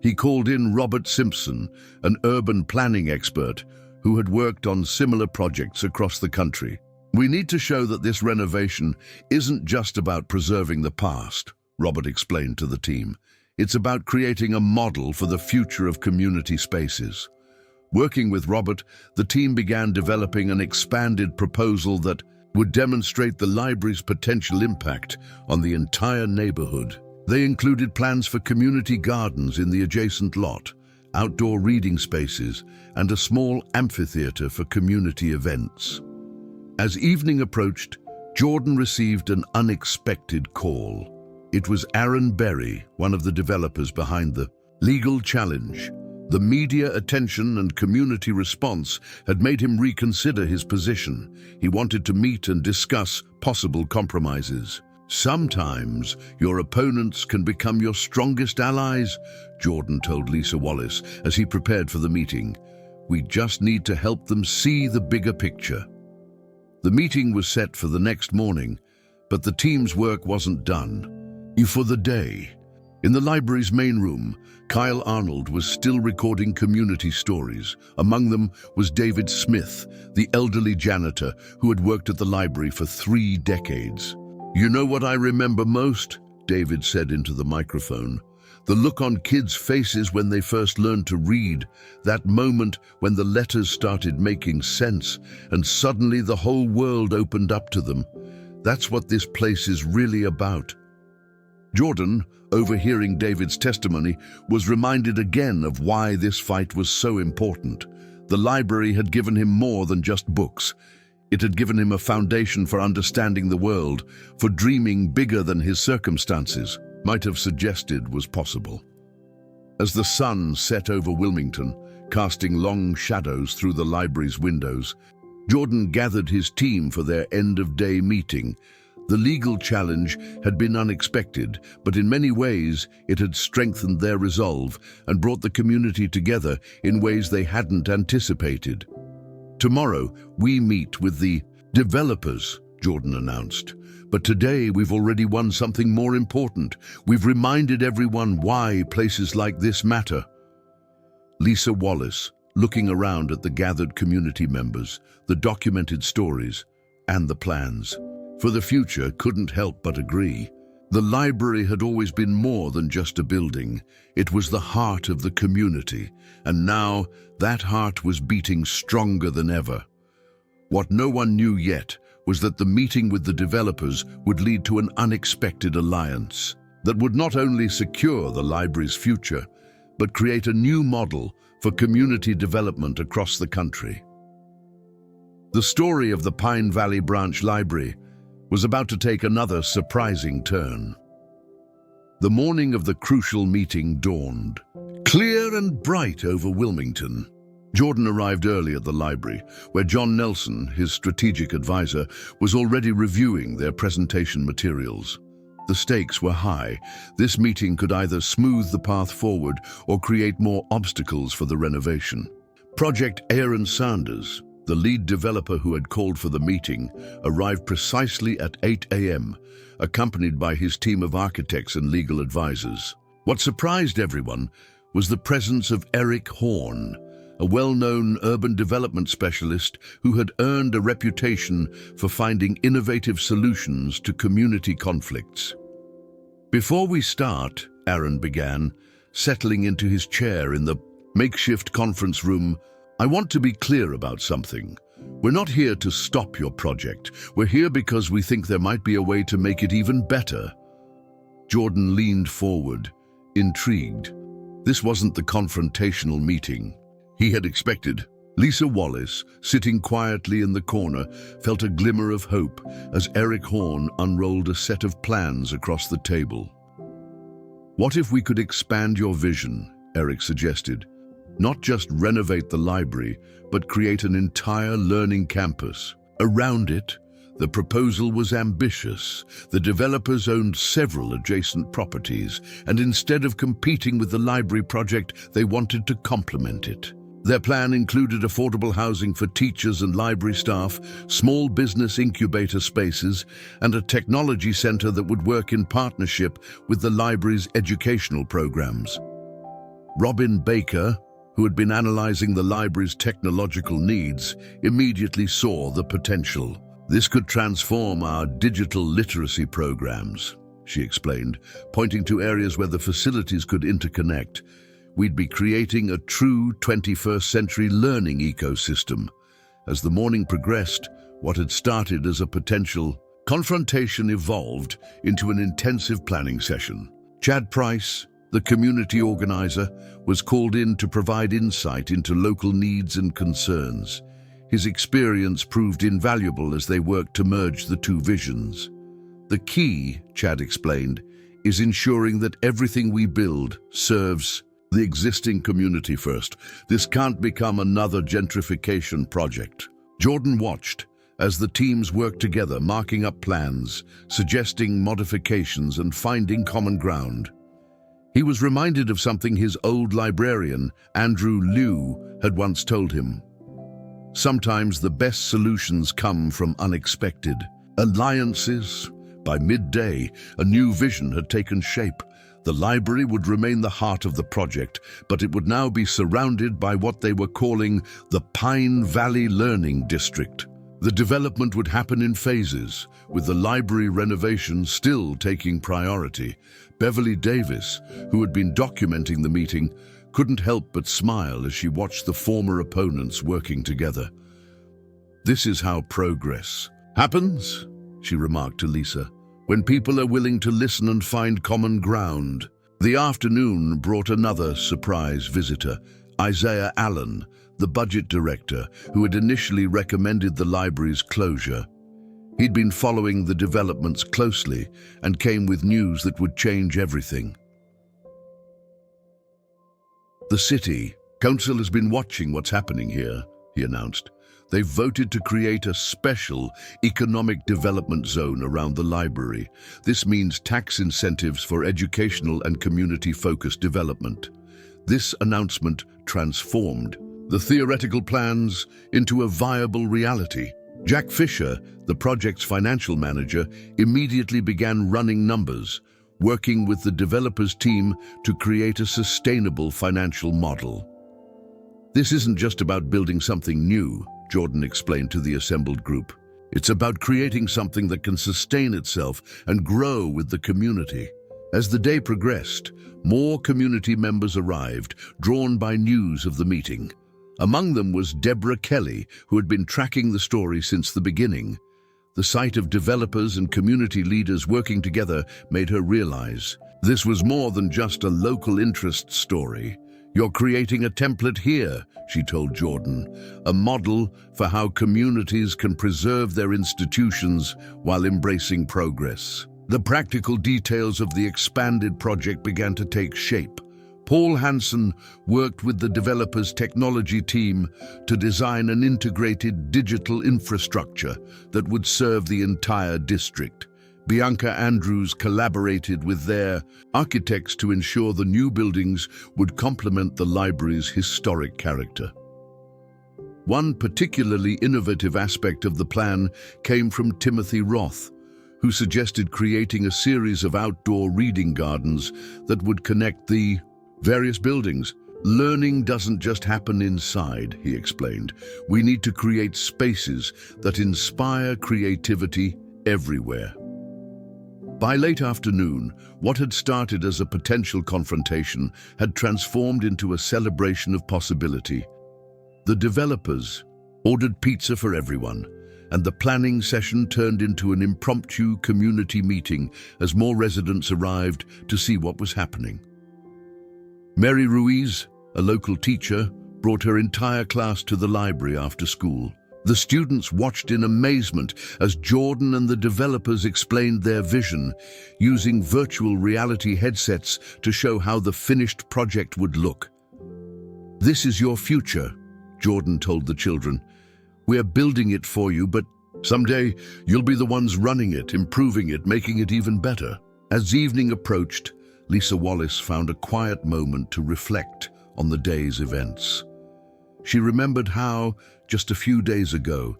He called in Robert Simpson, an urban planning expert who had worked on similar projects across the country. "We need to show that this renovation isn't just about preserving the past," Robert explained to the team. "It's about creating a model for the future of community spaces." Working with Robert, the team began developing an expanded proposal that would demonstrate the library's potential impact on the entire neighborhood. They included plans for community gardens in the adjacent lot, outdoor reading spaces, and a small amphitheater for community events. As evening approached, Jordan received an unexpected call. It was Aaron Berry, one of the developers behind the legal challenge. The media attention and community response had made him reconsider his position. He wanted to meet and discuss possible compromises. "Sometimes your opponents can become your strongest allies," Jordan told Lisa Wallace as he prepared for the meeting. "We just need to help them see the bigger picture." The meeting was set for the next morning, but the team's work wasn't done for the day. In the library's main room, Kyle Arnold was still recording community stories. Among them was David Smith, the elderly janitor who had worked at the library for 3 decades. "You know what I remember most?" David said into the microphone. "The look on kids' faces when they first learned to read, that moment when the letters started making sense and suddenly the whole world opened up to them. That's what this place is really about." Jordan, overhearing David's testimony, was reminded again of why this fight was so important. The library had given him more than just books. It had given him a foundation for understanding the world, for dreaming bigger than his circumstances might have suggested was possible. As the sun set over Wilmington, casting long shadows through the library's windows, Jordan gathered his team for their end-of-day meeting. The legal challenge had been unexpected, but in many ways it had strengthened their resolve and brought the community together in ways they hadn't anticipated. "Tomorrow, we meet with the developers," Jordan announced. "But today we've already won something more important. We've reminded everyone why places like this matter." Lisa Wallace, looking around at the gathered community members, the documented stories, and the plans for the future, couldn't help but agree. The library had always been more than just a building. It was the heart of the community, and now that heart was beating stronger than ever. What no one knew yet was that the meeting with the developers would lead to an unexpected alliance that would not only secure the library's future, but create a new model for community development across the country. The story of the Pine Valley Branch Library was about to take another surprising turn. The morning of the crucial meeting dawned, clear and bright over Wilmington. Jordan arrived early at the library, where John Nelson, his strategic advisor, was already reviewing their presentation materials. The stakes were high. This meeting could either smooth the path forward or create more obstacles for the renovation. Project Aaron Sanders, the lead developer who had called for the meeting, arrived precisely at 8 a.m., accompanied by his team of architects and legal advisors. What surprised everyone was the presence of Eric Horn, a well-known urban development specialist who had earned a reputation for finding innovative solutions to community conflicts. "Before we start," Aaron began, settling into his chair in the makeshift conference room, "I want to be clear about something. We're not here to stop your project. We're here because we think there might be a way to make it even better." Jordan leaned forward, intrigued. This wasn't the confrontational meeting he had expected. Lisa Wallace, sitting quietly in the corner, felt a glimmer of hope as Eric Horn unrolled a set of plans across the table. "What if we could expand your vision?" Eric suggested. "Not just renovate the library, but create an entire learning campus. Around it, the proposal was ambitious. The developers owned several adjacent properties, and instead of competing with the library project, they wanted to complement it. Their plan included affordable housing for teachers and library staff, small business incubator spaces, and a technology center that would work in partnership with the library's educational programs." Robin Baker, who had been analyzing the library's technological needs, immediately saw the potential. "This could transform our digital literacy programs," she explained, pointing to areas where the facilities could interconnect. "We'd be creating a true 21st century learning ecosystem." As the morning progressed, what had started as a potential confrontation evolved into an intensive planning session. Chad Price, the community organizer, was called in to provide insight into local needs and concerns. His experience proved invaluable as they worked to merge the two visions. "The key," Chad explained, "is ensuring that everything we build serves the existing community first. This can't become another gentrification project." Jordan watched as the teams worked together, marking up plans, suggesting modifications, and finding common ground. He was reminded of something his old librarian, Andrew Liu, had once told him. Sometimes the best solutions come from unexpected alliances. By midday, a new vision had taken shape. The library would remain the heart of the project, but it would now be surrounded by what they were calling the Pine Valley Learning District. The development would happen in phases, with the library renovation still taking priority. Beverly Davis, who had been documenting the meeting, couldn't help but smile as she watched the former opponents working together. "This is how progress happens," she remarked to Lisa, "when people are willing to listen and find common ground." The afternoon brought another surprise visitor, Isaiah Allen, the budget director, who had initially recommended the library's closure. He'd been following the developments closely and came with news that would change everything. "The city council has been watching what's happening here," he announced. "They've voted to create a special economic development zone around the library. This means tax incentives for educational and community-focused development." This announcement transformed the theoretical plans into a viable reality. Jack Fisher, the project's financial manager, immediately began running numbers, working with the developers team to create a sustainable financial model. "This isn't just about building something new," Jordan explained to the assembled group. It's about creating something that can sustain itself and grow with the community. As the day progressed, more community members arrived, drawn by news of the meeting. Among them was Deborah Kelly, who had been tracking the story since the beginning. The sight of developers and community leaders working together made her realize this was more than just a local interest story. "You're creating a template here," she told Jordan, "a model for how communities can preserve their institutions while embracing progress." The practical details of the expanded project began to take shape. Paul Hansen worked with the developers' technology team to design an integrated digital infrastructure that would serve the entire district. Bianca Andrews collaborated with their architects to ensure the new buildings would complement the library's historic character. One particularly innovative aspect of the plan came from Timothy Roth, who suggested creating a series of outdoor reading gardens that would connect the various buildings. "Learning doesn't just happen inside," he explained. "We need to create spaces that inspire creativity everywhere." By late afternoon, what had started as a potential confrontation had transformed into a celebration of possibility. The developers ordered pizza for everyone, and the planning session turned into an impromptu community meeting as more residents arrived to see what was happening. Mary Ruiz, a local teacher, brought her entire class to the library after school. The students watched in amazement as Jordan and the developers explained their vision, using virtual reality headsets to show how the finished project would look. "This is your future," Jordan told the children. "We're building it for you, but someday you'll be the ones running it, improving it, making it even better." As evening approached, Lisa Wallace found a quiet moment to reflect on the day's events. She remembered how, just a few days ago,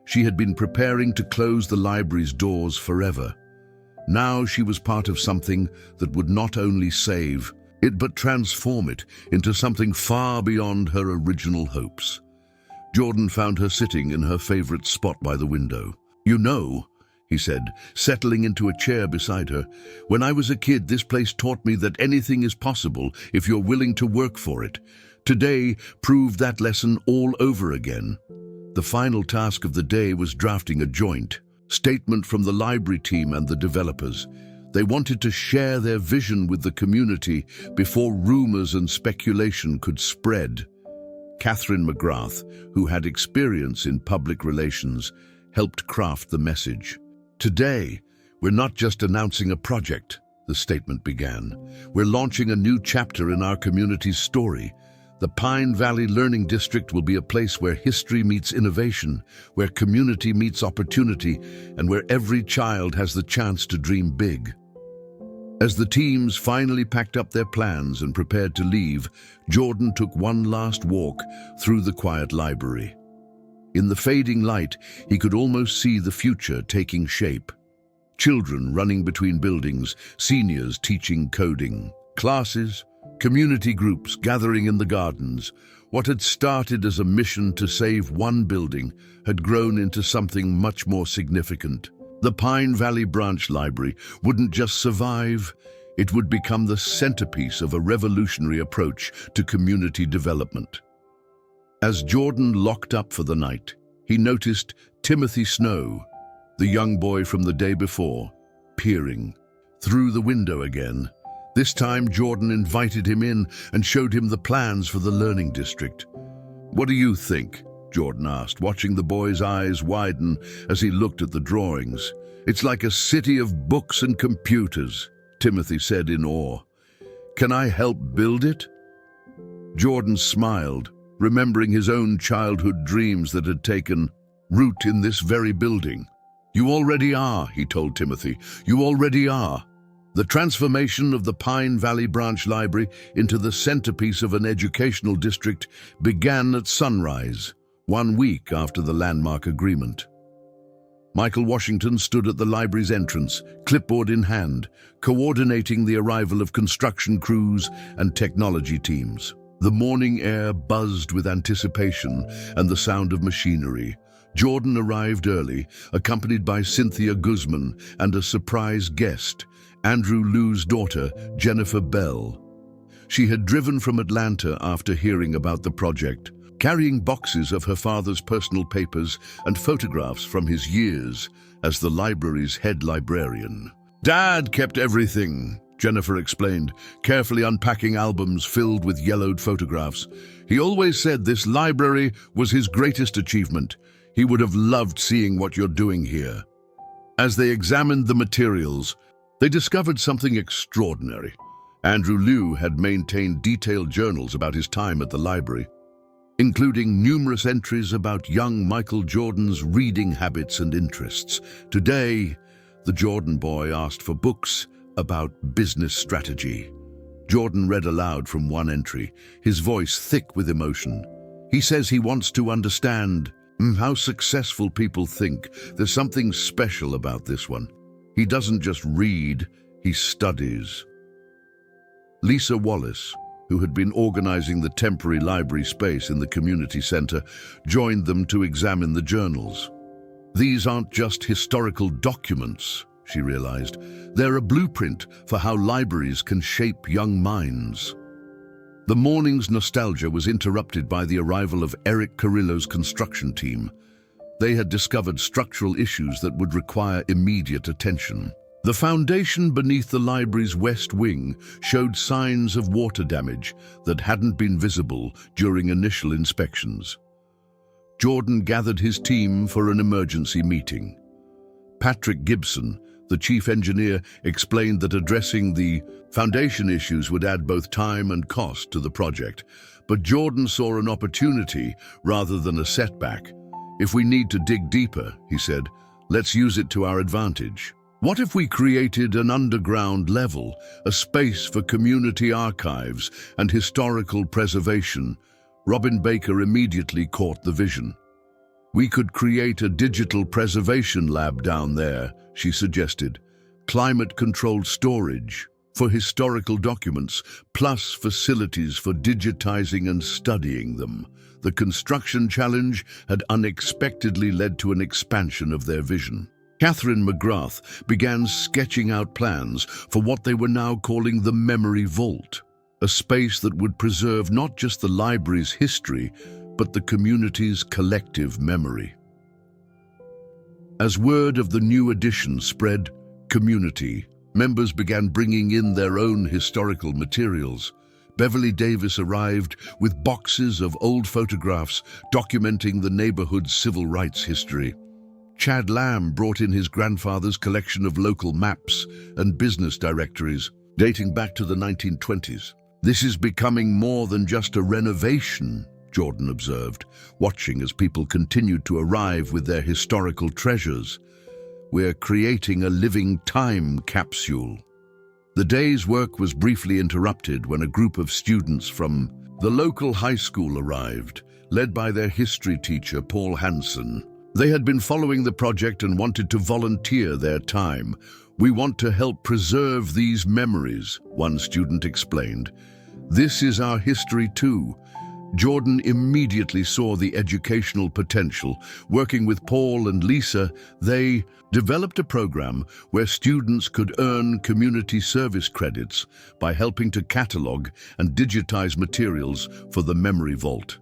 she had been preparing to close the library's doors forever. Now she was part of something that would not only save it but transform it into something far beyond her original hopes. Jordan found her sitting in her favorite spot by the window. "You know," he said, settling into a chair beside her, "when I was a kid, this place taught me that anything is possible if you're willing to work for it. Today proved that lesson all over again." The final task of the day was drafting a joint statement from the library team and the developers. They wanted to share their vision with the community before rumors and speculation could spread. Catherine McGrath, who had experience in public relations, helped craft the message. "Today, we're not just announcing a project," the statement began. "We're launching a new chapter in our community's story. The Pine Valley Learning District will be a place where history meets innovation, where community meets opportunity, and where every child has the chance to dream big." As the teams finally packed up their plans and prepared to leave, Jordan took one last walk through the quiet library. In the fading light, he could almost see the future taking shape. Children running between buildings, seniors teaching coding, classes, community groups gathering in the gardens. What had started as a mission to save one building had grown into something much more significant. The Pine Valley Branch Library wouldn't just survive, it would become the centerpiece of a revolutionary approach to community development. As Jordan locked up for the night, he noticed Timothy Snow, the young boy from the day before, peering through the window again. This time, Jordan invited him in and showed him the plans for the learning district. "What do you think?" Jordan asked, watching the boy's eyes widen as he looked at the drawings. "It's like a city of books and computers," Timothy said in awe. "Can I help build it?" Jordan smiled, remembering his own childhood dreams that had taken root in this very building. "You already are," he told Timothy. "You already are." The transformation of the Pine Valley Branch Library into the centerpiece of an educational district began at sunrise, 1 week after the landmark agreement. Michael Washington stood at the library's entrance, clipboard in hand, coordinating the arrival of construction crews and technology teams. The morning air buzzed with anticipation and the sound of machinery. Jordan arrived early, accompanied by Cynthia Guzman and a surprise guest, Andrew Liu's daughter, Jennifer Bell. She had driven from Atlanta after hearing about the project, carrying boxes of her father's personal papers and photographs from his years as the library's head librarian. "Dad kept everything," Jennifer explained, carefully unpacking albums filled with yellowed photographs. "He always said this library was his greatest achievement. He would have loved seeing what you're doing here." As they examined the materials, they discovered something extraordinary. Andrew Liu had maintained detailed journals about his time at the library, including numerous entries about young Michael Jordan's reading habits and interests. Today, the Jordan boy asked for books about business strategy. Jordan read aloud from one entry, his voice thick with emotion. He says he wants to understand how successful people think. There's something special about this one. He doesn't just read, he studies. Lisa Wallace, who had been organizing the temporary library space in the community center, joined them to examine the journals. "These aren't just historical documents," she realized. "They're a blueprint for how libraries can shape young minds." The morning's nostalgia was interrupted by the arrival of Eric Carrillo's construction team. They had discovered structural issues that would require immediate attention. The foundation beneath the library's west wing showed signs of water damage that hadn't been visible during initial inspections. Jordan gathered his team for an emergency meeting. Patrick Gibson, the chief engineer, explained that addressing the foundation issues would add both time and cost to the project, but Jordan saw an opportunity rather than a setback. "If we need to dig deeper," he said, "let's use it to our advantage. What if we created an underground level, a space for community archives and historical preservation?" Robin Baker immediately caught the vision. "We could create a digital preservation lab down there," she suggested. "Climate-controlled storage for historical documents, plus facilities for digitizing and studying them." The construction challenge had unexpectedly led to an expansion of their vision. Catherine McGrath began sketching out plans for what they were now calling the Memory Vault, a space that would preserve not just the library's history, but the community's collective memory. As word of the new addition spread, community members began bringing in their own historical materials. Beverly Davis arrived with boxes of old photographs documenting the neighborhood's civil rights history. Chad Lamb brought in his grandfather's collection of local maps and business directories dating back to the 1920s. "This is becoming more than just a renovation," Jordan observed, watching as people continued to arrive with their historical treasures. "We're creating a living time capsule." The day's work was briefly interrupted when a group of students from the local high school arrived, led by their history teacher, Paul Hansen. They had been following the project and wanted to volunteer their time. "We want to help preserve these memories," one student explained. "This is our history too." Jordan immediately saw the educational potential. Working with Paul and Lisa, they developed a program where students could earn community service credits by helping to catalog and digitize materials for the Memory Vault.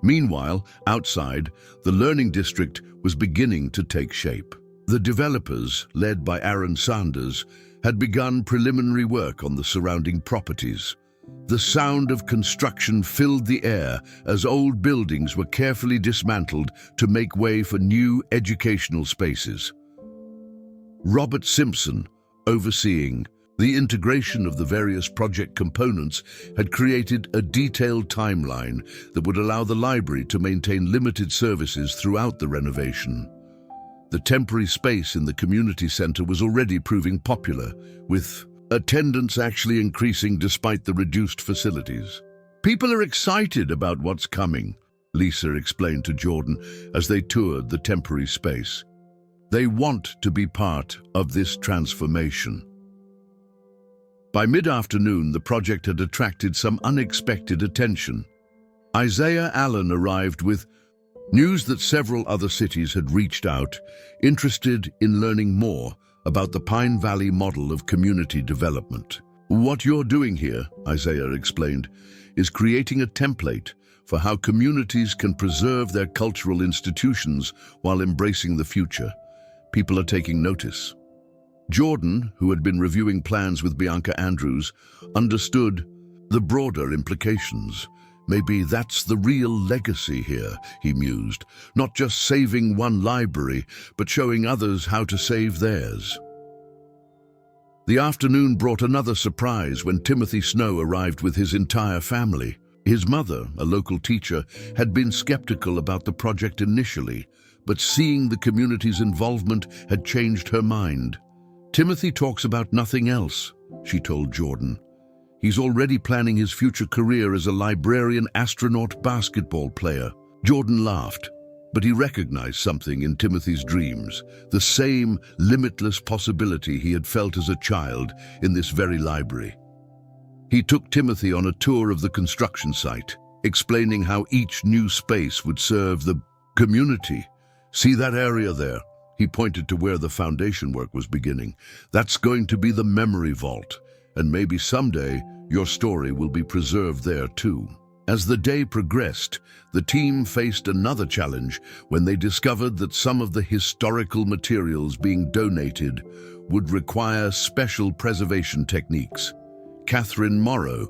Meanwhile, outside, the Learning District was beginning to take shape. The developers, led by Aaron Sanders, had begun preliminary work on the surrounding properties. The sound of construction filled the air as old buildings were carefully dismantled to make way for new educational spaces. Robert Simpson, overseeing the integration of the various project components, had created a detailed timeline that would allow the library to maintain limited services throughout the renovation. The temporary space in the community center was already proving popular, with attendance actually increasing despite the reduced facilities. "People are excited about what's coming," Lisa explained to Jordan as they toured the temporary space. "They want to be part of this transformation." By mid-afternoon, the project had attracted some unexpected attention. Isaiah Allen arrived with News that several other cities had reached out, interested in learning more about the Pine Valley model of community development. What you're doing here, Isaiah explained, is creating a template for how communities can preserve their cultural institutions while embracing the future. People are taking notice. Jordan, who had been reviewing plans with Bianca Andrews, understood the broader implications. Maybe that's the real legacy here, he mused, not just saving one library, but showing others how to save theirs. The afternoon brought another surprise when Timothy Snow arrived with his entire family. His mother, a local teacher, had been skeptical about the project initially, but seeing the community's involvement had changed her mind. Timothy talks about nothing else, she told Jordan. He's already planning his future career as a librarian, astronaut, basketball player. Jordan laughed, but he recognized something in Timothy's dreams, the same limitless possibility he had felt as a child in this very library. He took Timothy on a tour of the construction site, explaining how each new space would serve the community. See that area there? He pointed to where the foundation work was beginning. That's going to be the memory vault, and maybe someday your story will be preserved there too. As the day progressed, the team faced another challenge when they discovered that some of the historical materials being donated would require special preservation techniques. Catherine Morrow,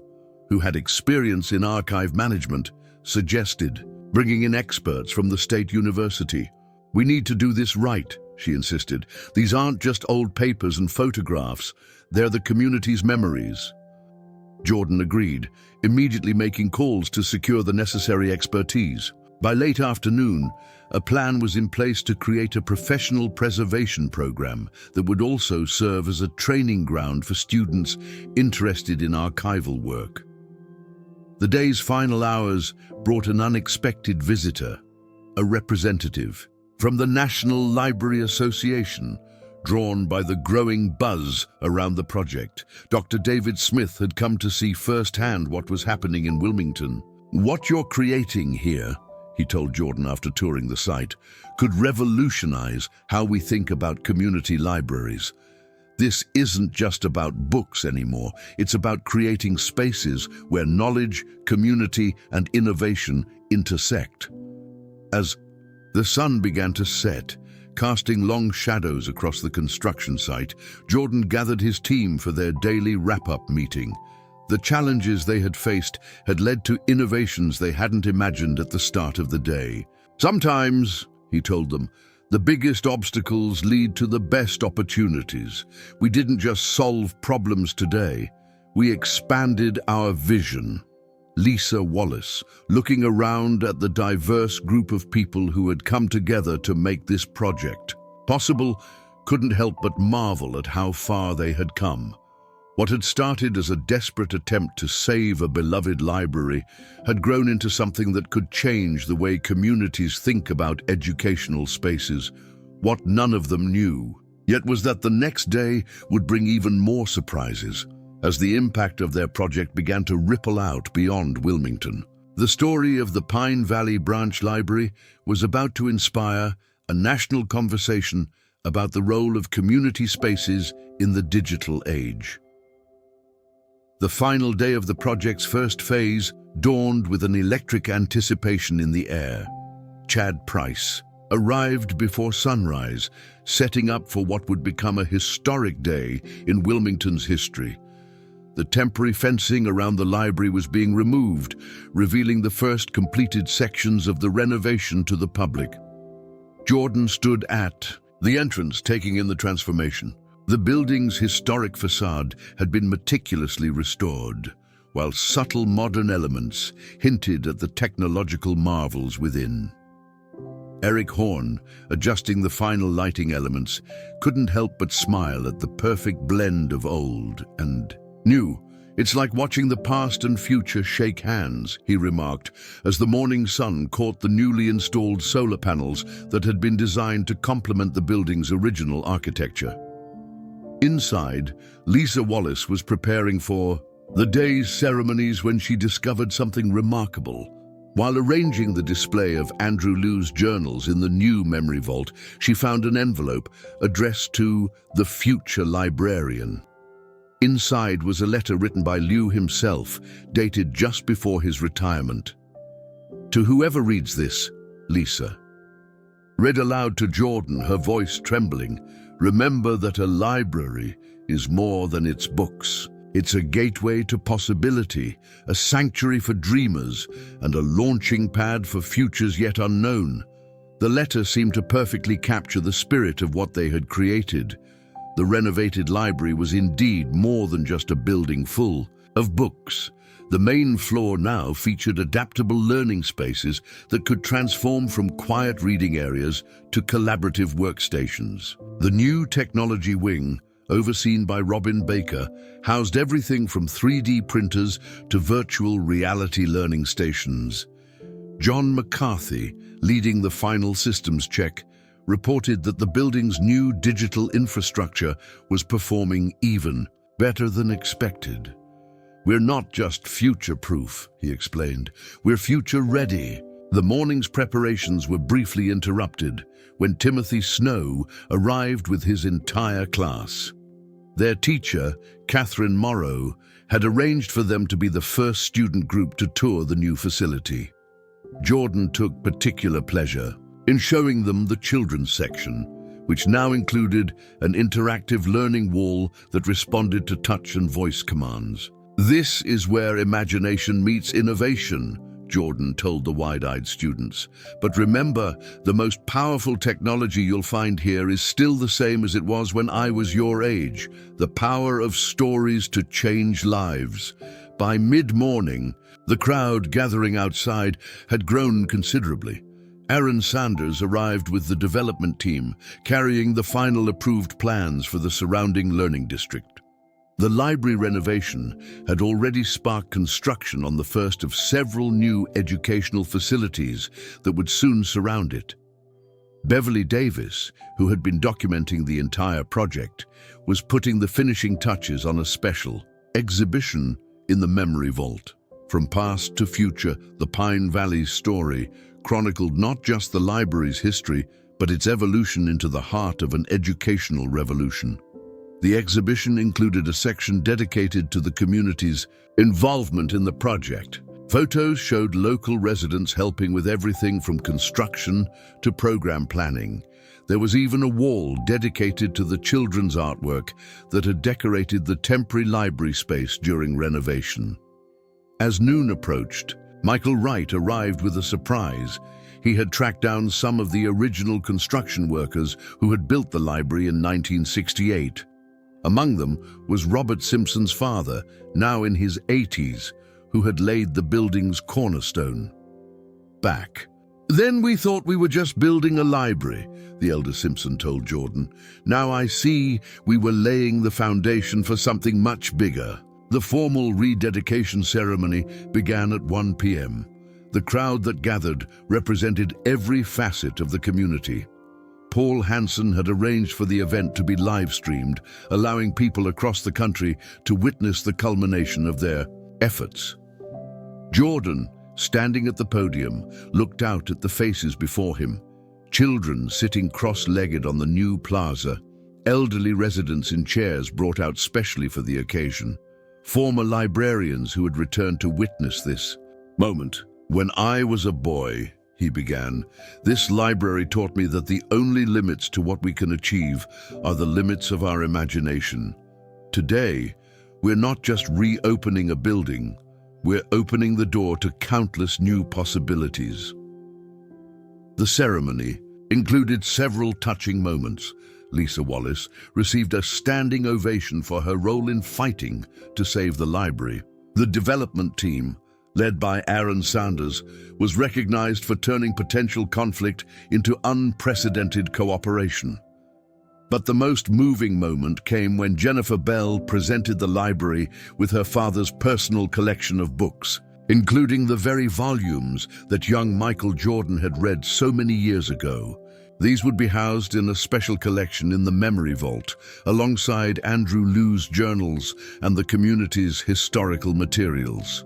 who had experience in archive management, suggested bringing in experts from the State University. We need to do this right, she insisted. These aren't just old papers and photographs, they're the community's memories. Jordan agreed, immediately making calls to secure the necessary expertise. By late afternoon, a plan was in place to create a professional preservation program that would also serve as a training ground for students interested in archival work. The day's final hours brought an unexpected visitor, a representative from the National Library Association. Drawn by the growing buzz around the project, Dr. David Smith had come to see firsthand what was happening in Wilmington. What you're creating here, he told Jordan after touring the site, could revolutionize how we think about community libraries. This isn't just about books anymore. It's about creating spaces where knowledge, community, and innovation intersect. As the sun began to set, casting long shadows across the construction site, Jordan gathered his team for their daily wrap-up meeting. The challenges they had faced had led to innovations they hadn't imagined at the start of the day. Sometimes, he told them, the biggest obstacles lead to the best opportunities. We didn't just solve problems today, we expanded our vision. Lisa Wallace, looking around at the diverse group of people who had come together to make this project possible, couldn't help but marvel at how far they had come. What had started as a desperate attempt to save a beloved library had grown into something that could change the way communities think about educational spaces. What none of them knew, yet, was that the next day would bring even more surprises, as the impact of their project began to ripple out beyond Wilmington. The story of the Pine Valley Branch Library was about to inspire a national conversation about the role of community spaces in the digital age. The final day of the project's first phase dawned with an electric anticipation in the air. Chad Price arrived before sunrise, setting up for what would become a historic day in Wilmington's history. The temporary fencing around the library was being removed, revealing the first completed sections of the renovation to the public. Jordan stood at the entrance, taking in the transformation. The building's historic facade had been meticulously restored, while subtle modern elements hinted at the technological marvels within. Eric Horn, adjusting the final lighting elements, couldn't help but smile at the perfect blend of old and new. It's like watching the past and future shake hands, he remarked, as the morning sun caught the newly installed solar panels that had been designed to complement the building's original architecture. Inside, Lisa Wallace was preparing for the day's ceremonies when she discovered something remarkable. While arranging the display of Andrew Liu's journals in the new memory vault, she found an envelope addressed to the future librarian. Inside was a letter written by Liu himself, dated just before his retirement. To whoever reads this, Lisa. Read aloud to Jordan, her voice trembling. Remember that a library is more than its books. It's a gateway to possibility, a sanctuary for dreamers, and a launching pad for futures yet unknown. The letter seemed to perfectly capture the spirit of what they had created. The renovated library was indeed more than just a building full of books. The main floor now featured adaptable learning spaces that could transform from quiet reading areas to collaborative workstations. The new technology wing, overseen by Robin Baker, housed everything from 3D printers to virtual reality learning stations. John McCarthy, leading the final systems check, reported that the building's new digital infrastructure was performing even better than expected. "We're not just future-proof," he explained. "We're future-ready." The morning's preparations were briefly interrupted when Timothy Snow arrived with his entire class. Their teacher, Catherine Morrow, had arranged for them to be the first student group to tour the new facility. Jordan took particular pleasure in showing them the children's section, which now included an interactive learning wall that responded to touch and voice commands. "This is where imagination meets innovation," Jordan told the wide-eyed students. "But remember, the most powerful technology you'll find here is still the same as it was when I was your age, the power of stories to change lives." By mid-morning, the crowd gathering outside had grown considerably. Aaron Sanders arrived with the development team, carrying the final approved plans for the surrounding learning district. The library renovation had already sparked construction on the first of several new educational facilities that would soon surround it. Beverly Davis, who had been documenting the entire project, was putting the finishing touches on a special exhibition in the Memory Vault. From past to future, the Pine Valley's story chronicled not just the library's history, but its evolution into the heart of an educational revolution. The exhibition included a section dedicated to the community's involvement in the project. Photos showed local residents helping with everything from construction to program planning. There was even a wall dedicated to the children's artwork that had decorated the temporary library space during renovation. As noon approached, Michael Wright arrived with a surprise. He had tracked down some of the original construction workers who had built the library in 1968. Among them was Robert Simpson's father, now in his 80s, who had laid the building's cornerstone. "Back. Then we thought we were just building a library," the elder Simpson told Jordan. "Now I see we were laying the foundation for something much bigger." The formal rededication ceremony began at 1 p.m. The crowd that gathered represented every facet of the community. Paul Hansen had arranged for the event to be live-streamed, allowing people across the country to witness the culmination of their efforts. Jordan, standing at the podium, looked out at the faces before him. Children sitting cross-legged on the new plaza, elderly residents in chairs brought out specially for the occasion, former librarians who had returned to witness this moment. "When I was a boy," he began, "this library taught me that the only limits to what we can achieve are the limits of our imagination. Today, we're not just reopening a building, we're opening the door to countless new possibilities." The ceremony included several touching moments. Lisa Wallace received a standing ovation for her role in fighting to save the library. The development team, led by Aaron Sanders, was recognized for turning potential conflict into unprecedented cooperation. But the most moving moment came when Jennifer Bell presented the library with her father's personal collection of books, including the very volumes that young Michael Jordan had read so many years ago. These would be housed in a special collection in the Memory Vault, alongside Andrew Liu's journals and the community's historical materials.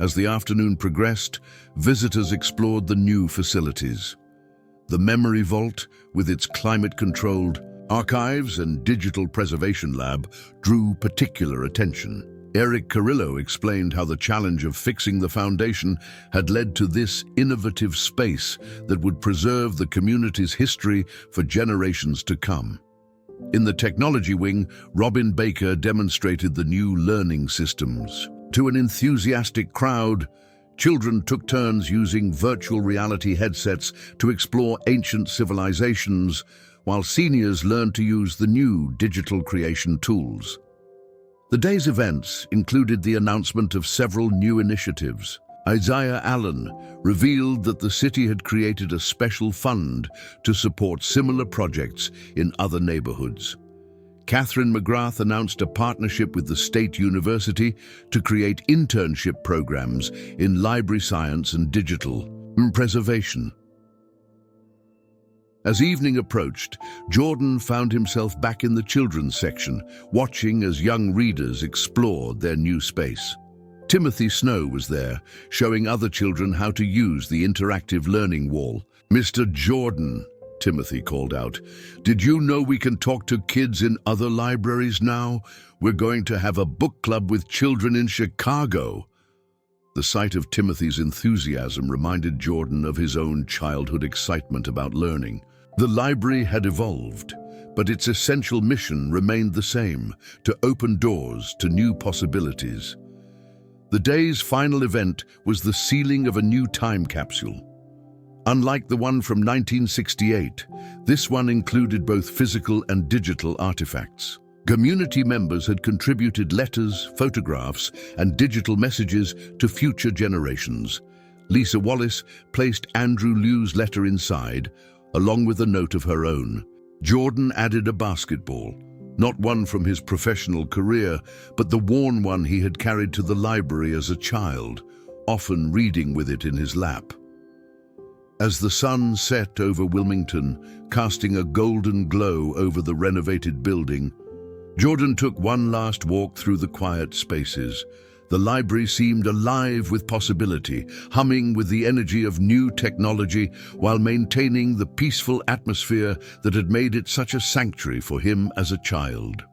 As the afternoon progressed, visitors explored the new facilities. The Memory Vault, with its climate-controlled archives and digital preservation lab, drew particular attention. Eric Carrillo explained how the challenge of fixing the foundation had led to this innovative space that would preserve the community's history for generations to come. In the technology wing, Robin Baker demonstrated the new learning systems. To an enthusiastic crowd, children took turns using virtual reality headsets to explore ancient civilizations, while seniors learned to use the new digital creation tools. The day's events included the announcement of several new initiatives. Isaiah Allen revealed that the city had created a special fund to support similar projects in other neighborhoods. Catherine McGrath announced a partnership with the State University to create internship programs in library science and digital preservation. As evening approached, Jordan found himself back in the children's section, watching as young readers explored their new space. Timothy Snow was there, showing other children how to use the interactive learning wall. "Mr. Jordan," Timothy called out, "did you know we can talk to kids in other libraries now? We're going to have a book club with children in Chicago." The sight of Timothy's enthusiasm reminded Jordan of his own childhood excitement about learning. The library had evolved, but its essential mission remained the same: to open doors to new possibilities. The day's final event was the sealing of a new time capsule. Unlike the one from 1968, this one included both physical and digital artifacts. Community members had contributed letters, photographs, and digital messages to future generations. Lisa Wallace placed Andrew Liu's letter inside, along with a note of her own. Jordan added a basketball, not one from his professional career, but the worn one he had carried to the library as a child, often reading with it in his lap. As the sun set over Wilmington, casting a golden glow over the renovated building, Jordan took one last walk through the quiet spaces. The library seemed alive with possibility, humming with the energy of new technology while maintaining the peaceful atmosphere that had made it such a sanctuary for him as a child.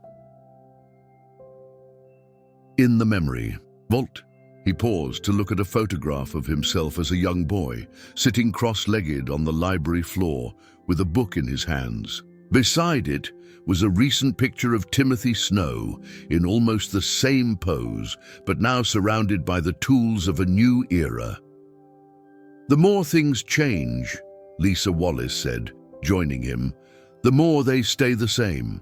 In the Memory Vault, he paused to look at a photograph of himself as a young boy, sitting cross-legged on the library floor with a book in his hands. Beside it was a recent picture of Timothy Snow in almost the same pose, but now surrounded by the tools of a new era. "The more things change," Lisa Wallace said, joining him, "the more they stay the same."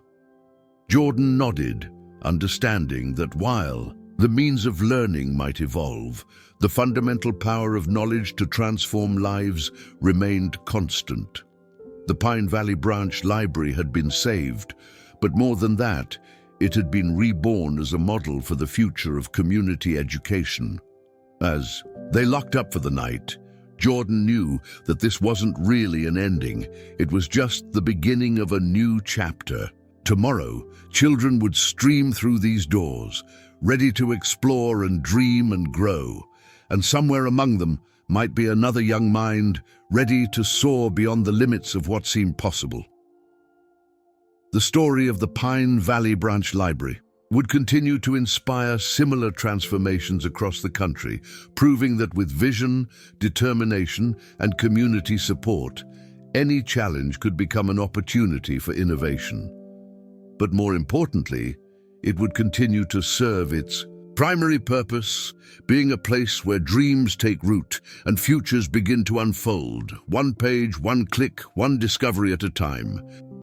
Jordan nodded, understanding that while the means of learning might evolve, the fundamental power of knowledge to transform lives remained constant. The Pine Valley Branch Library had been saved, but more than that, it had been reborn as a model for the future of community education. As they locked up for the night, Jordan knew that this wasn't really an ending. It was just the beginning of a new chapter. Tomorrow, children would stream through these doors, ready to explore and dream and grow. And somewhere among them might be another young mind, ready to soar beyond the limits of what seemed possible. The story of the Pine Valley Branch Library would continue to inspire similar transformations across the country, proving that with vision, determination, and community support, any challenge could become an opportunity for innovation. But more importantly, it would continue to serve its primary purpose, being a place where dreams take root and futures begin to unfold, one page, one click, one discovery at a time.